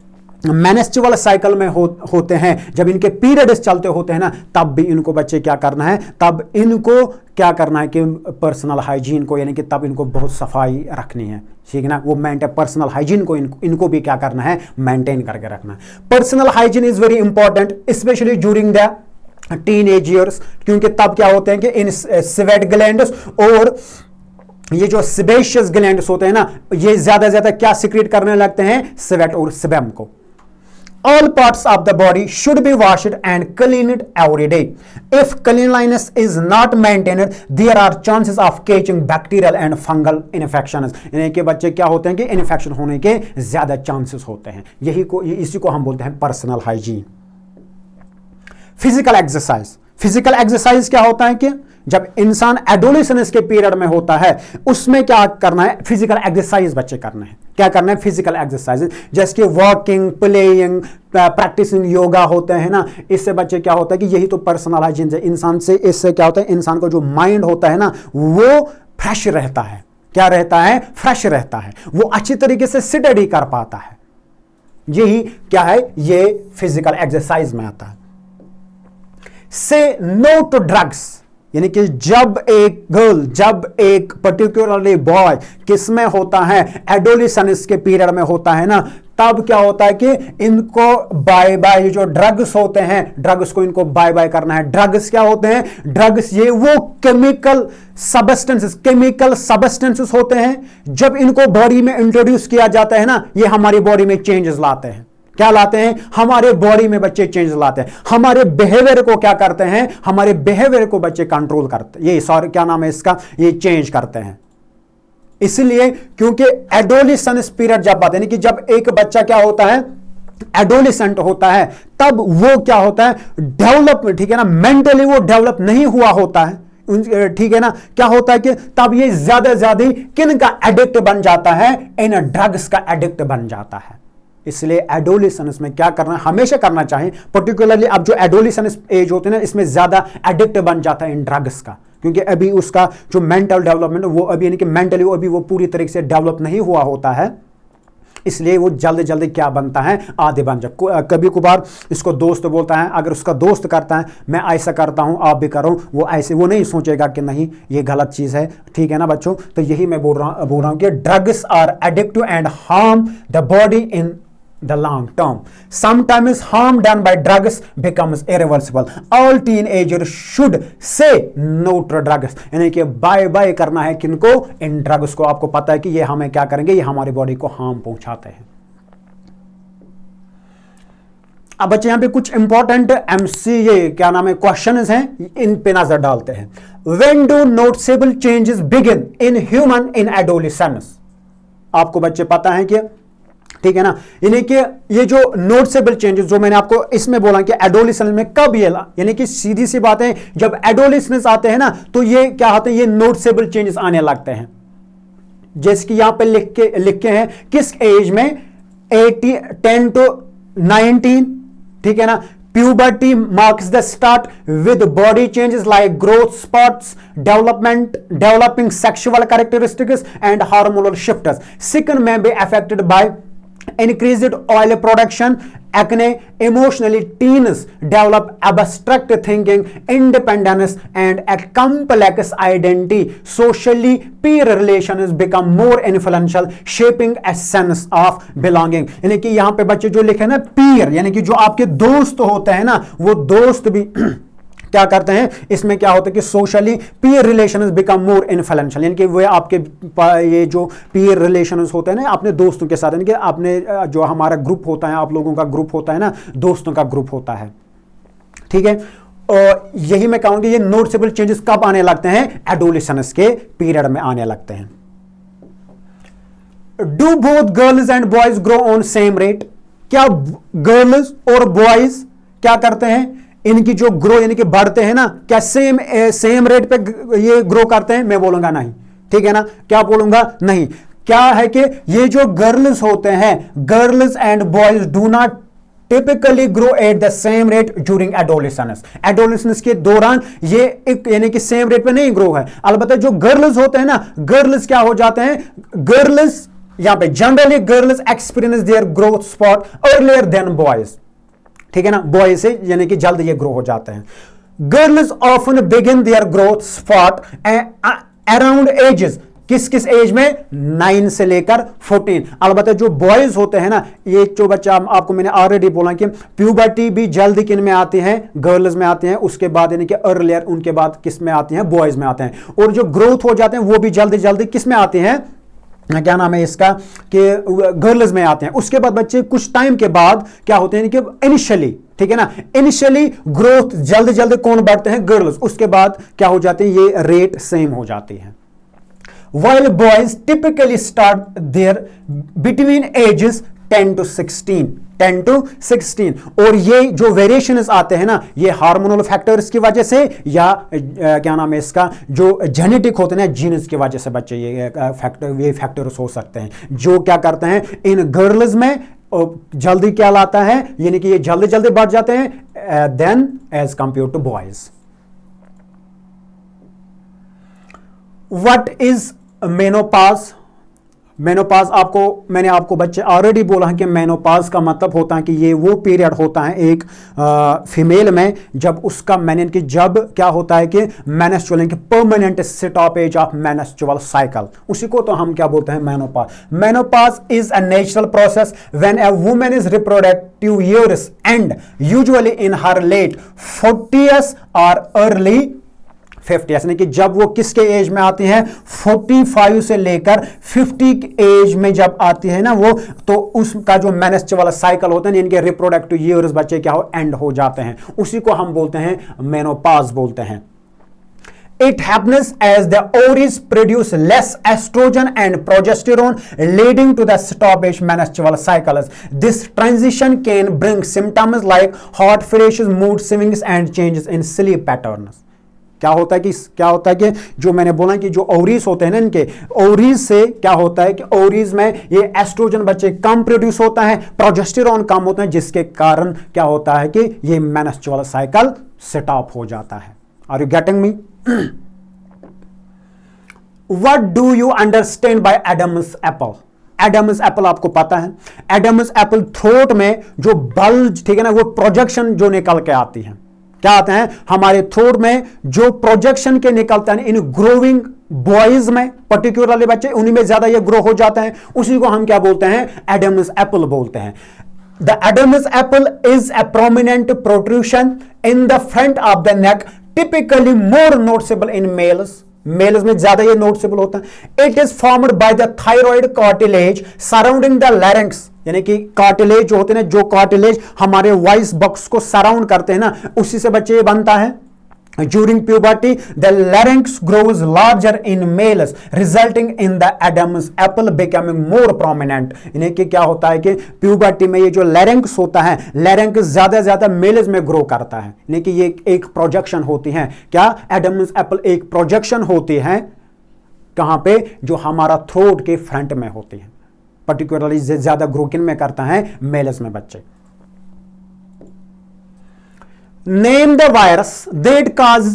मेनेस्ट्रुअल साइकिल में होते हैं, जब इनके पीरियड्स चलते होते हैं ना, तब भी इनको बच्चे क्या करना है, तब इनको क्या करना है कि पर्सनल हाइजीन को, यानी कि तब इनको बहुत सफाई रखनी है, ठीक है ना। वो मेंटेन, पर्सनल हाइजीन को इनको भी क्या करना है, मेंटेन करके रखना है। Personal hygiene is very important specially during the teenage years, क्योंकि तब क्या होते हैं कि इन स्वेट ग्लैंड्स और ये जो सिबेशियस ग्लैंड्स होते हैं ना, ये ज्यादा क्या सिक्रेट करने लगते हैं, स्वेट और सेबम को। All parts of the body should be washed and cleaned every day. If cleanliness is not maintained, there are chances of catching bacterial and fungal infections. यानी कि बच्चे क्या होते हैं कि इन्फेक्शन होने के ज्यादा चांसेस होते हैं। इसी को हम बोलते हैं personal hygiene. Physical exercise. Physical exercise क्या होता है कि जब इंसान एडोलेसेंस के पीरियड में होता है, उसमें क्या करना है, फिजिकल एक्सरसाइज बच्चे करना है। क्या करना है, फिजिकल एक्सरसाइज, जैसे कि वॉकिंग, प्लेइंग, प्रैक्टिसिंग योगा होते हैं ना। इससे बच्चे क्या होता है कि यही तो पर्सनल हाइजीन है इंसान से। इससे क्या होता है, इंसान का जो माइंड होता है ना, वो फ्रेश रहता है। क्या रहता है, फ्रेश रहता है, वो अच्छी तरीके से स्टडी कर पाता है। यही क्या है, ये फिजिकल एक्सरसाइज में आता है। से नो टू ड्रग्स, यानी कि जब एक गर्ल, जब एक पर्टिकुलरली बॉय किसमें होता है, एडोलेसेंस के पीरियड में होता है ना, तब क्या होता है कि इनको बाय जो ड्रग्स होते हैं, ड्रग्स को इनको बाय करना है। ड्रग्स क्या होते हैं, ड्रग्स ये वो केमिकल सब्सटेंसेस होते हैं, जब इनको बॉडी में इंट्रोड्यूस किया जाता है ना, ये हमारी बॉडी में चेंजेस लाते हैं। क्या लाते हैं, हमारे बॉडी में बच्चे चेंज लाते हैं। हमारे बिहेवियर को क्या करते हैं, हमारे बिहेवियर को बच्चे कंट्रोल करते हैं, ये सॉरी क्या नाम है इसका, ये चेंज करते हैं। इसलिए क्योंकि एडोलेसेंस पीरियड जब आते हैं, कि जब एक बच्चा क्या होता है, एडोलेसेंट होता है, तब वो क्या होता है, डेवलप, ठीक है ना, मेंटली वो डेवलप नहीं हुआ होता है, ठीक है ना। क्या होता है कि तब ये ज्यादा किन का एडिक्ट बन जाता है, इन ड्रग्स का एडिक्ट बन जाता है। इसलिए एडोलेसेंस में क्या करना, हमेशा करना चाहिए, पर्टिकुलरली अब जो एडोलेसेंस एज होते हैं ना, इसमें ज्यादा एडिक्ट बन जाता है इन ड्रग्स का, क्योंकि अभी उसका जो मेंटल डेवलपमेंट वो अभी, यानी कि मेंटली अभी वो पूरी तरीके से डेवलप नहीं हुआ होता है। इसलिए वो जल्दी क्या बनता है, आधे बन जाए। कभी कभार इसको दोस्त बोलता है, अगर उसका दोस्त करता है, मैं ऐसा करता हूं आप भी करो, वो ऐसे वो नहीं सोचेगा कि नहीं ये गलत चीज है, ठीक है ना बच्चों। तो यही मैं बोल रहा हूं कि drugs are addictive and harm the body in the long term. Sometimes harm done by drugs becomes irreversible. All teenagers should say no to drugs. यानी कि बाय करना है किनको, इन ड्रग्स को। आपको पता है कि ये हमें क्या करेंगे, ये हमारी बॉडी को हार्म पहुंचाते हैं। अब बच्चे यहां पे कुछ इंपॉर्टेंट एमसी, ये क्या नाम है, क्वेश्चंस हैं, इन पे नजर डालते हैं। When do noticeable changes begin in human in adolescence? आपको बच्चे पता है कि, ठीक है ना, यानी कि ये जो नोटिसेबल चेंजेस जो मैंने आपको इसमें बोला कि एडोलेसेंस में कब ये यानी कि सीधी सी बात है, जब एडोलेसेंस आते हैं ना, तो ये क्या होते हैं, ये नोटिसेबल चेंजेस आने लगते हैं। जैसे कि यहां पे लिखे हैं किस एज में, 10 to 19, ठीक है ना। Puberty marks the start with body changes like growth spots, developing sexual characteristics and hormonal shifts. Skin may be affected by increased oil production acne, emotionally teens develop abstract thinking, independence and a complex identity, socially peer relations become more influential, shaping a sense of belonging. यानी कि यहां पे बच्चे जो लिखे ना peer, यानी कि जो आपके दोस्त होते हैं ना, वो दोस्त भी क्या करते हैं, इसमें क्या होता है कि socially peer relations become more influential, यानी कि वे आपके ये जो पीयर रिलेशंस होते हैं ना अपने दोस्तों के साथ, यानी कि अपने जो हमारा ग्रुप होता है, आप लोगों का ग्रुप होता है ना, दोस्तों का ग्रुप होता है, ठीक है। और यही मैं कहूंगा ये नोटिसेबल चेंजेस कब आने लगते हैं, एडोलेसेंस के पीरियड में आने लगते हैं। Do both girls and boys grow on same rate, क्या गर्ल्स और बॉयज क्या करते हैं, इनकी जो ग्रो यानी कि बढ़ते हैं ना, क्या सेम रेट पे ये ग्रो करते हैं, मैं बोलूंगा नहीं, ठीक है ना, क्या बोलूंगा नहीं। क्या है कि ये जो गर्ल्स होते हैं, girls and boys do not typically grow at the same rate during adolescence, adolescence के दौरान ये एक यानी कि सेम रेट पे नहीं ग्रो है। अलबत्ता जो गर्ल्स होते हैं ना, गर्ल्स क्या हो जाते हैं, गर्ल्स यहां पे generally girls experience there growth spot earlier than boys, ठीक है ना, बॉय से यानी कि जल्द ये ग्रो हो जाते हैं। Girls often begin their growth spurt around ages, किस किस एज में, 9 से लेकर 14। अलबत्ता जो बॉयज होते हैं ना, ये जो बच्चा आपको मैंने ऑलरेडी बोला कि प्यूबर्टी भी जल्द किन में आती है, गर्ल्स में आते हैं, उसके बाद यानी कि अर्लियर उनके बाद किस में आती हैं, बॉयज में आते हैं। और जो ग्रोथ हो जाते हैं वो भी जल्दी जल्दी किस में आते हैं, क्या नाम है इसका, कि गर्ल्स में आते हैं। उसके बाद बच्चे कुछ टाइम के बाद क्या होते हैं कि इनिशियली, ठीक है ना, इनिशियली ग्रोथ जल्द जल्द कौन बढ़ते हैं, गर्ल्स, उसके बाद क्या हो जाते हैं, ये रेट सेम हो जाती है। While boys typically start there between ages 10 to 16, 10 to 16, और ये जो वेरिएशंस आते हैं ना, ये हार्मोनल फैक्टर्स की वजह से या क्या नाम है इसका, जो जेनेटिक होते हैं ना, जीन्स की वजह से बच्चे ये फैक्टर्स हो सकते हैं, जो क्या करते हैं इन गर्ल्स में जल्दी क्या लाता है, यानी कि ये जल्दी जल्दी बढ़ जाते हैं than as compare to boys. What is menopause, menopause मैंने आपको बच्चे ऑलरेडी बोला है कि मेनोपाज का मतलब होता है कि ये वो पीरियड होता है एक फीमेल में जब उसका कि जब क्या होता है कि मेंस्ट्रुअल की permanent stoppage of menstrual cycle, उसी को तो हम क्या बोलते हैं, menopause. Menopause is a natural process when a woman is reproductive years and usually in her late 40s और अर्ली 50, यानी कि जब वो किसके एज में आती हैं, 45 से लेकर 50 एज में जब आती है ना वो, तो उसका जो मेंस्ट्रुअल साइकिल होता है, इनके रिप्रोडक्टिव ईयर्स बच्चे क्या हो, एंड हो जाते हैं, उसी को हम बोलते हैं मेनोपाज बोलते हैं। It happens as the ovaries produce less estrogen and progesterone, leading to the stoppage menstrual cycles. This transition can bring symptoms like hot flashes, mood swings, and changes in sleep patterns. क्या होता है कि जो मैंने बोला कि जो ovaries होते हैं ना, इनके ओवरीज से क्या होता है कि ओवरीज में ये एस्ट्रोजन बच्चे कम प्रोड्यूस होता है, प्रोजेस्टेरॉन कम होता है, जिसके कारण क्या होता है कि ये मेंस्ट्रुअल साइकिल स्टॉप हो जाता है। Are you getting me? What do you understand by Adam's apple? Adam's apple आपको पता है, एडम्स एप्पल थ्रोट में जो बल्ज, ठीक है ना, वो प्रोजेक्शन जो निकल के आती है, क्या आते हैं हमारे थ्रोट में जो प्रोजेक्शन के निकलते हैं, इन ग्रोइंग बॉयज में पर्टिकुलरली बच्चे उन्हीं में ज्यादा ये ग्रो हो जाता है, उसी को हम क्या बोलते हैं, एडम्स एप्पल बोलते हैं। The Adam's apple is a prominent protrusion in the front of the neck, typically more noticeable in males, males में ज्यादा ये नोटिसेबल होता है। It is formed by the thyroid cartilage surrounding the larynx, यानी कि cartilage जो होते हैं, जो कार्टिलेज हमारे वॉइस बॉक्स को सराउंड करते हैं ना, उसी से बच्चे ये बनता है। During puberty, the larynx grows larger in males, resulting in the Adam's apple becoming more prominent. यानी कि क्या होता है कि प्यूबर्टी में ये जो लैरिंक्स होता है, लैरिंक्स ज्यादा मेल्स में ग्रो करता है, यानी कि ये एक प्रोजेक्शन होती है। क्या एडम्स एप्पल एक प्रोजेक्शन होती है, कहां पे, जो हमारा थ्रोट के फ्रंट में होती है, पर्टिकुलरली ज्यादा ग्रो किन में करता है, मेल्स में बच्चे। Name the virus that causes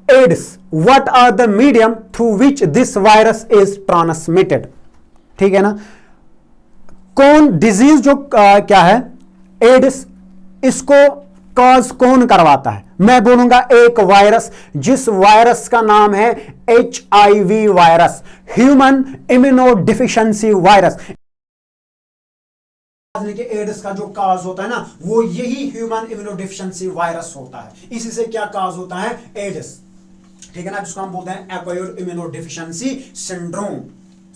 AIDS. What are the medium through which this virus is transmitted? ठीक है ना, कौन डिजीज जो क्या है, एड्स, इसको कॉज कौन करवाता है? मैं बोलूंगा एक वायरस, जिस वायरस का नाम है HIV virus, human immunodeficiency virus. AIDS का जो काज होता है ना, वो यही ह्यूमन इम्यूनोडिफिशियंसी वायरस होता है। इसी से क्या काज होता है? एड्स, ठीक है ना, जिसको हम बोलते हैं एक्वायर्ड इम्यूनोडिफिशियंसी सिंड्रोम।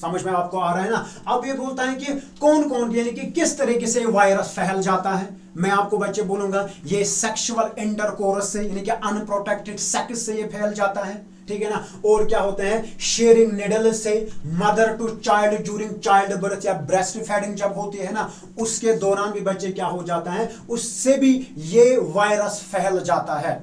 समझ में आपको आ रहा है ना? अब ये बोलता है कि कौन कौन, यानी कि किस तरीके से वायरस फैल जाता है। मैं आपको बच्चे बोलूंगा ये सेक्सुअल इंटरकोर्स से, यानी कि अनप्रोटेक्टेड सेक्स से ये फैल जाता है, ठीक है ना। और क्या होते हैं? शेयरिंग निडल से, mother to child during child birth या ब्रेस्ट फीडिंग जब होती है ना, उसके दौरान भी बच्चे क्या हो जाता है, उससे भी ये वायरस फैल जाता है।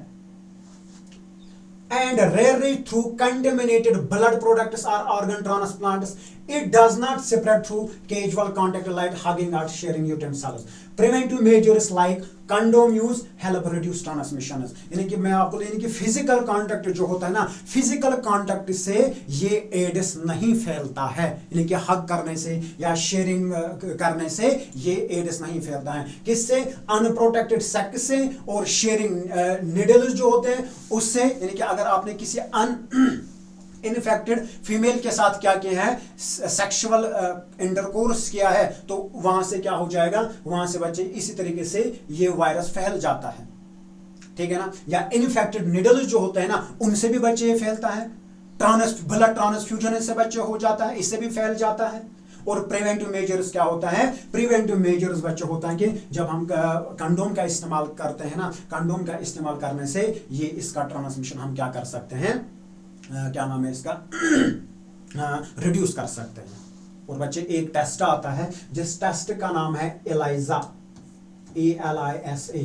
And rarely through contaminated blood products or organ transplants. It does not spread through casual contact like hugging or sharing utensils. Preventive measures like condom use help reduce transmission. यानी कि मैं आपको, यानी कि फिजिकल कांटेक्ट जो होता है ना, फिजिकल कांटेक्ट से ये एड्स नहीं फैलता है, यानी कि हग करने से या शेयरिंग करने से ये एड्स नहीं फैलता है। किससे? अनप्रोटेक्टेड सेक्स से और शेयरिंग निडल्स जो होते हैं उससे, यानी कि अगर आपने किसी इन्फेक्टेड फीमेल के साथ क्या किया है, सेक्सुअल इंटरकोर्स किया है, तो वहां से क्या हो जाएगा, वहां से बच्चे इसी तरीके से ये वायरस फैल जाता है, ठीक है ना। या इन्फेक्टेड निडल्स जो होते हैं ना, उनसे भी बच्चे ये फैलता है। ब्लड ट्रांसफ्यूजन से बच्चे हो जाता है, इससे भी फैल जाता है। और प्रिवेंटिव मेजर्स क्या होता है? प्रिवेंटिव मेजर्स बच्चे होता है कि जब हम कंडोम का इस्तेमाल करते हैं ना, कंडोम का इस्तेमाल करने से ये इसका ट्रांसमिशन हम क्या कर सकते हैं, क्या नाम है इसका, रिड्यूस कर सकते हैं। और बच्चे एक टेस्ट आता है जिस टेस्ट का नाम है ELISA, ELISA,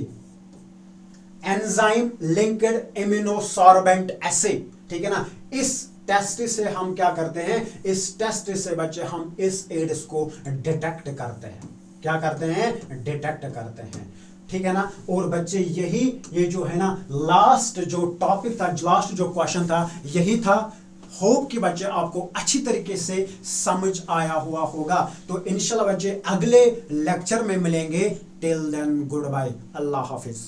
enzyme linked immunosorbent assay, ठीक है ना। इस टेस्ट से हम क्या करते हैं, इस टेस्ट से बच्चे हम इस एड्स को डिटेक्ट करते हैं। क्या करते हैं? डिटेक्ट करते हैं, ठीक है ना। और बच्चे यही, ये जो है ना लास्ट जो टॉपिक था, लास्ट जो क्वेश्चन था, यही था। होप कि बच्चे आपको अच्छी तरीके से समझ आया हुआ होगा। तो इंशाल्लाह बच्चे अगले लेक्चर में मिलेंगे। टिल देन गुड बाय, अल्लाह हाफिज।